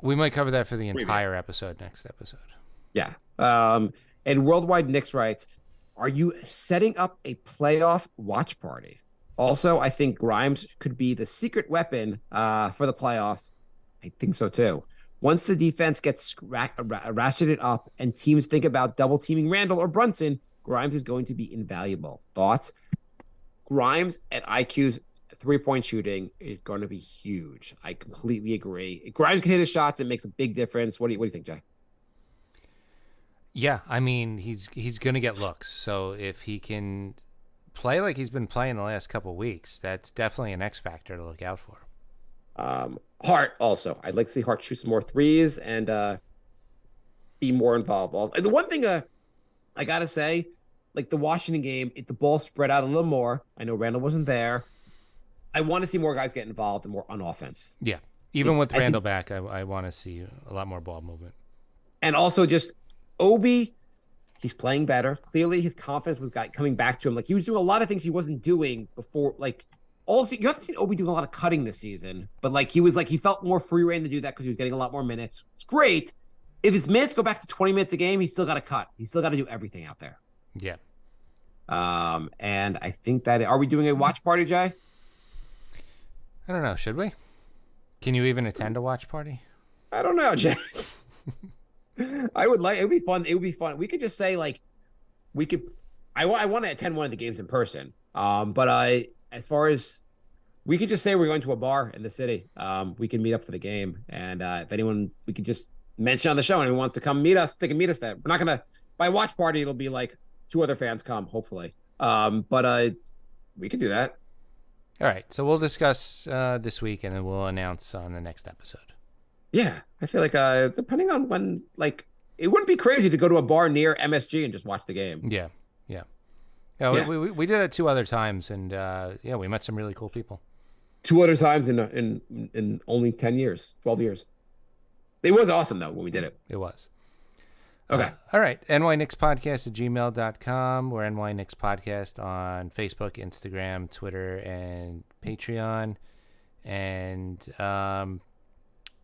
We might cover that for the entire episode next episode. Yeah. And Worldwide Knicks writes, are you setting up a playoff watch party? Also, I think Grimes could be the secret weapon for the playoffs. I think so, too. Once the defense gets ratcheted up and teams think about double teaming Randall or Brunson, Grimes is going to be invaluable. Thoughts? Grimes at IQ's 3-point shooting is going to be huge. I completely agree. If Grimes can hit his shots, it makes a big difference. What do you think, Jay? Yeah, I mean, he's going to get looks. So if he can play like he's been playing the last couple of weeks, that's definitely an X factor to look out for. Hart also. I'd like to see Hart shoot some more threes and be more involved. Also, the one thing I gotta say, like the Washington game, if the ball spread out a little more, I know Randall wasn't there. I want to see more guys get involved and more on offense. Yeah, even with Randall back, I want to see a lot more ball movement. And also just Obi, he's playing better. Clearly, his confidence was coming back to him. Like he was doing a lot of things he wasn't doing before. Like you haven't seen Obi doing a lot of cutting this season, but like he felt more free reign to do that because he was getting a lot more minutes. It's great. If his minutes go back to 20 minutes a game, he's still got to cut. He's still got to do everything out there. Yeah. And I think are we doing a watch party, Jay? I don't know. Should we? Can you even attend a watch party? I don't know, Jay. I would like. It would be fun. It would be fun. We could just say like, I want to attend one of the games in person. But as far as we could just say we're going to a bar in the city. We can meet up for the game, and if anyone, we could just mention on the show anyone wants to come meet us. They can meet us there. We're not gonna by watch party. It'll be like 2 other fans come, hopefully. But we could do that. All right. So we'll discuss this week, and then we'll announce on the next episode. Yeah, I feel like depending on when, like, it wouldn't be crazy to go to a bar near MSG and just watch the game. Yeah. We did it 2 other times, and we met some really cool people. 2 other times in only 10 years, 12 years. It was awesome though when we did it. It was. Okay. All right. nyknickspodcast@gmail.com. We're NY Knicks Podcast on Facebook, Instagram, Twitter, and Patreon. And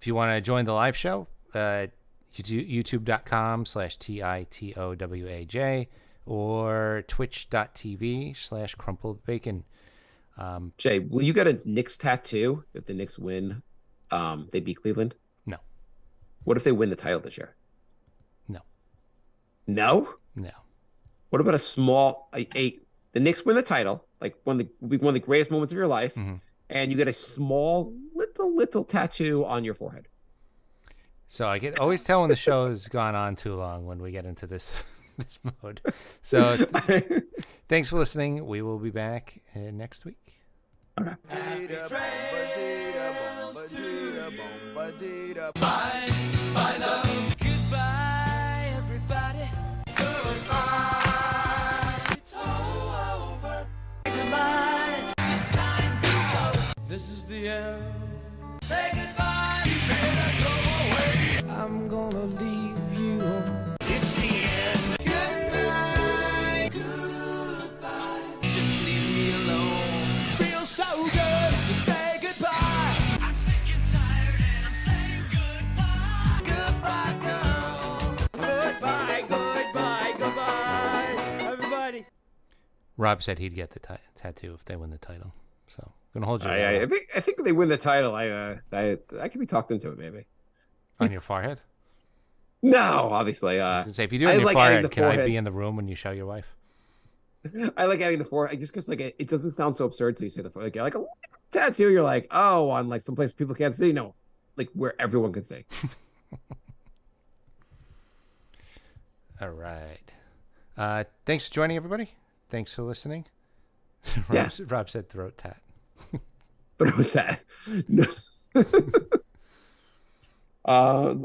if you want to join the live show, youtube.com/TITOWAJ or twitch.tv/crumpledbacon. Jay, will you get a Knicks tattoo if the Knicks win? They beat Cleveland? No. What if they win the title this year? No. No? No. What about a small the Knicks win the title, like one of the greatest moments of your life, and you get a small little tattoo on your forehead. So I can always tell when the show's gone on too long when we get into this mode. So thanks for listening. We will be back next week. Okay. Bye, love. Goodbye, everybody. Goodbye. It's all over. Goodbye. It's time to go. This is the end. Say goodbye. You better go away. I'm gonna leave you. It's the end. Goodbye. Goodbye. Just leave me alone. Feels so good to say goodbye. I'm sick and tired and I'm saying goodbye. Goodbye, girl. Goodbye, everybody. Rob said he'd get the tattoo if they win the title. So I'm gonna hold you I think if they win the title, I could be talked into it maybe. on your forehead. No, obviously. I was gonna say, if you do it on your forehead, can I be in the room when you show your wife? I like adding the forehead just because like it doesn't sound so absurd to you say the forehead. Like a tattoo, you're like, oh, on like someplace people can't see. No, like where everyone can see. All right. Thanks for joining, everybody. Thanks for listening. Rob said throat tat. Throat tat. No. I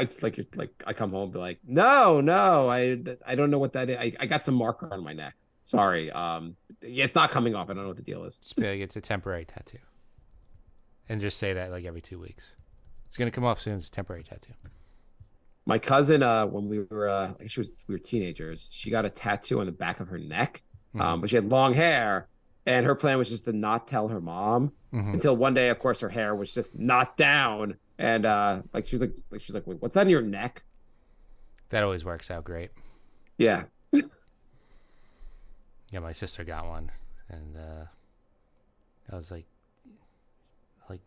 just like I come home and be like, no, I don't know what that is. I got some marker on my neck. Sorry. Yeah, it's not coming off. I don't know what the deal is. Just be like, it's a temporary tattoo. And just say that like every 2 weeks. It's gonna come off soon. It's a temporary tattoo. My cousin, when we were we were teenagers, she got a tattoo on the back of her neck. But she had long hair, and her plan was just to not tell her mom until one day, of course, her hair was just knocked down, and she's like, wait, what's that in your neck? That always works out great. Yeah. Yeah, my sister got one, and I was like,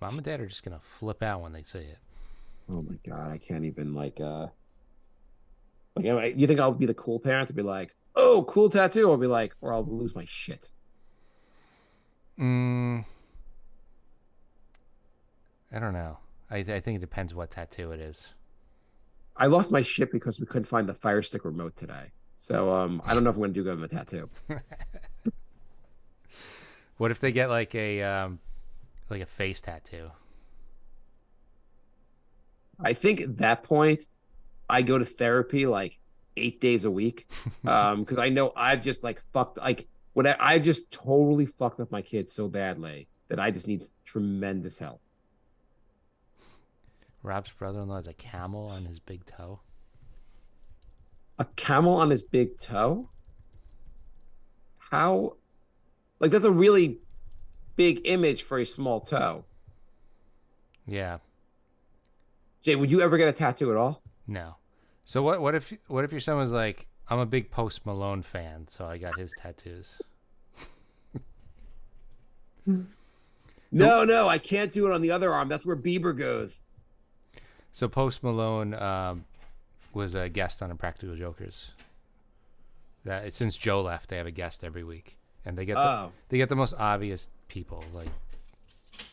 mom and dad are just gonna flip out when they see it. Oh my god, I can't even you think I'll be the cool parent to be like, oh, cool tattoo, or be like, or I'll lose my shit. I don't know. I think it depends what tattoo it is. I lost my shit because we couldn't find the Fire Stick remote today. So I don't know if I'm gonna do good with a tattoo. What if they get like a face tattoo? I think at that point I go to therapy like 8 days a week. Because I know I've just like fucked like I just totally fucked up my kids so badly that I just need tremendous help. Rob's brother-in-law has a camel on his big toe. A camel on his big toe? How like that's a really big image for a small toe. Yeah. Jay, would you ever get a tattoo at all? No. So what if your son was like, I'm a big Post Malone fan, so I got his tattoos. No, I can't do it on the other arm. That's where Bieber goes. So Post Malone was a guest on Impractical Jokers. Since Joe left, they have a guest every week, and they get the most obvious people like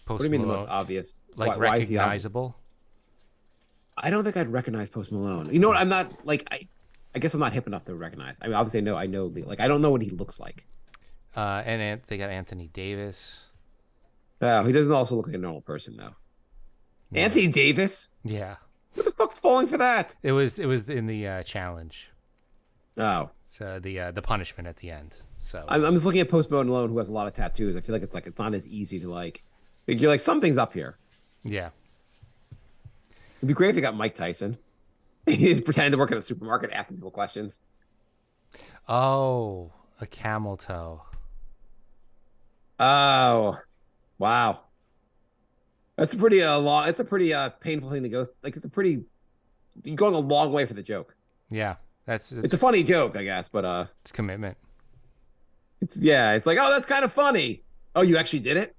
Post Malone. What do you mean the most obvious? Like Why is he obvious? recognizable? I don't think I'd recognize Post Malone. You know what? I'm not like I guess I'm not hip enough to recognize. I mean, obviously I know like I don't know what he looks like. And they got Anthony Davis. He doesn't also look like a normal person though. No. Anthony Davis? Yeah. What the fuck's falling for that? It was in the challenge. Oh. So the punishment at the end. So I'm just looking at Post Malone who has a lot of tattoos. I feel like it's not as easy to like you're like something's up here. Yeah. It'd be great if they got Mike Tyson. He's pretending to work at a supermarket, asking people questions. Oh, a camel toe. Oh, wow. That's a pretty long. It's a pretty painful thing to go. Like you're going a long way for the joke. Yeah, it's a funny joke, I guess, but it's commitment. It's like, oh, that's kind of funny. Oh, you actually did it?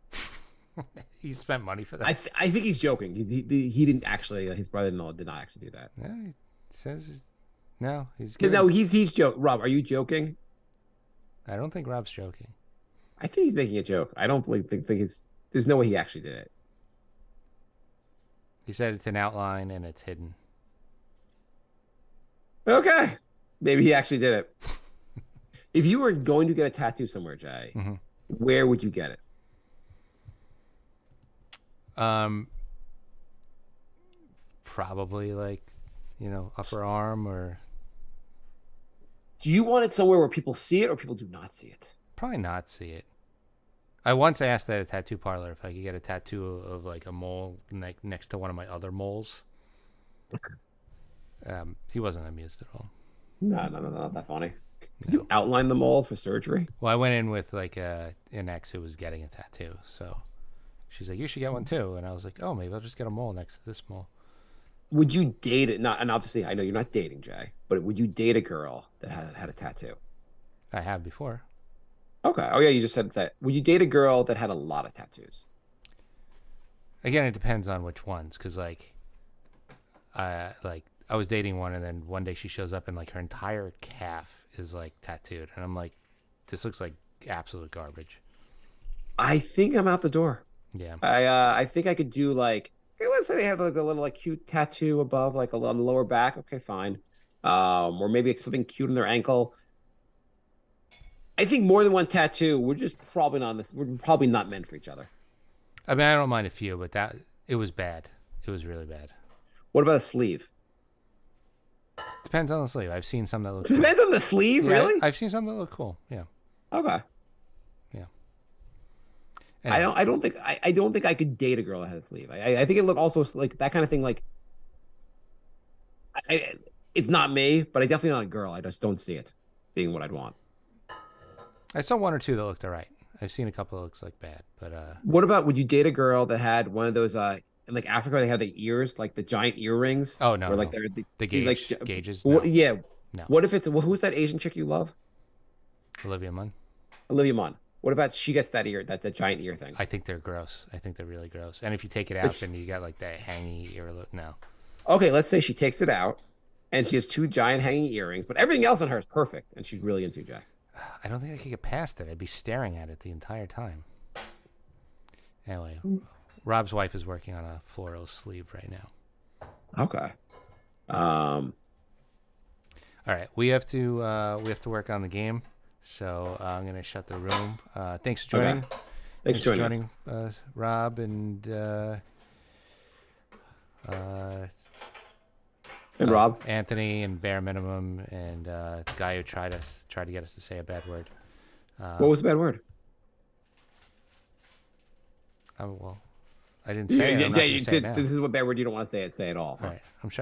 He spent money for that. I think he's joking. He didn't actually. His brother-in-law did not actually do that. Yeah, he says no. He's joking. Rob, are you joking? I don't think Rob's joking. I think he's making a joke. I don't think it's. There's no way he actually did it. He said it's an outline and it's hidden. Okay, maybe he actually did it. If you were going to get a tattoo somewhere, Jay, where would you get it? Probably like, upper arm or. Do you want it somewhere where people see it or people do not see it? Probably not see it. I once asked at a tattoo parlor if I could get a tattoo of like a mole next to one of my other moles. He wasn't amused at all. No, not that funny. You outline the mole for surgery? Well, I went in with like an ex who was getting a tattoo, so she's like, "You should get one too," and I was like, "Oh, maybe I'll just get a mole next to this mole." Would you date it? Not, and obviously, I know you're not dating, Jay, but would you date a girl that had a tattoo? I have before. Okay. Oh yeah, you just said that. Would you date a girl that had a lot of tattoos? Again, it depends on which ones, because I was dating one, and then one day she shows up and like her entire calf is like tattooed, and I'm like, this looks like absolute garbage. I think I'm out the door. Yeah. I think I could do like, okay, let's say they have like a little like cute tattoo above, like on the lower back. Okay, fine. Or maybe something cute on their ankle. I think more than one tattoo, we're probably not meant for each other. I mean, I don't mind a few, but it was bad. It was really bad. What about a sleeve? Depends on the sleeve. I've seen some that look Depends on the sleeve, yeah, really? I've seen some that look cool. Yeah. Okay. Yeah. Anyway. I don't think I could date a girl that has a sleeve. I think it look also like that kind of thing. Like, it's not me, but I definitely not a girl. I just don't see it being what I'd want. I saw one or two that looked all right. I've seen a couple that looks like bad, but what about, would you date a girl that had one of those in like Africa they have the ears, like the giant earrings? Oh no, or like no. they're the gauge, like, gauges. No. Yeah. No. What if it's who's that Asian chick you love? Olivia Munn. Olivia Munn. What about she gets that ear, that giant ear thing? I think they're gross. I think they're really gross. And if you take it out, then you got like that hangy ear look. No. Okay, let's say she takes it out, and she has two giant hanging earrings, but everything else on her is perfect, and she's really into Jay. I don't think I could get past it. I'd be staring at it the entire time. Anyway, Rob's wife is working on a floral sleeve right now. Okay. All right, we have to work on the game, so I'm gonna shut the room. Thanks for joining. Okay. Thanks for joining us, Rob, and Rob. Anthony, and Bare Minimum, and the guy who tried to get us to say a bad word. What was the bad word? Well, I didn't say it. I'm not gonna say it now. This is what bad word you don't want to say. Say it all. All right, I'm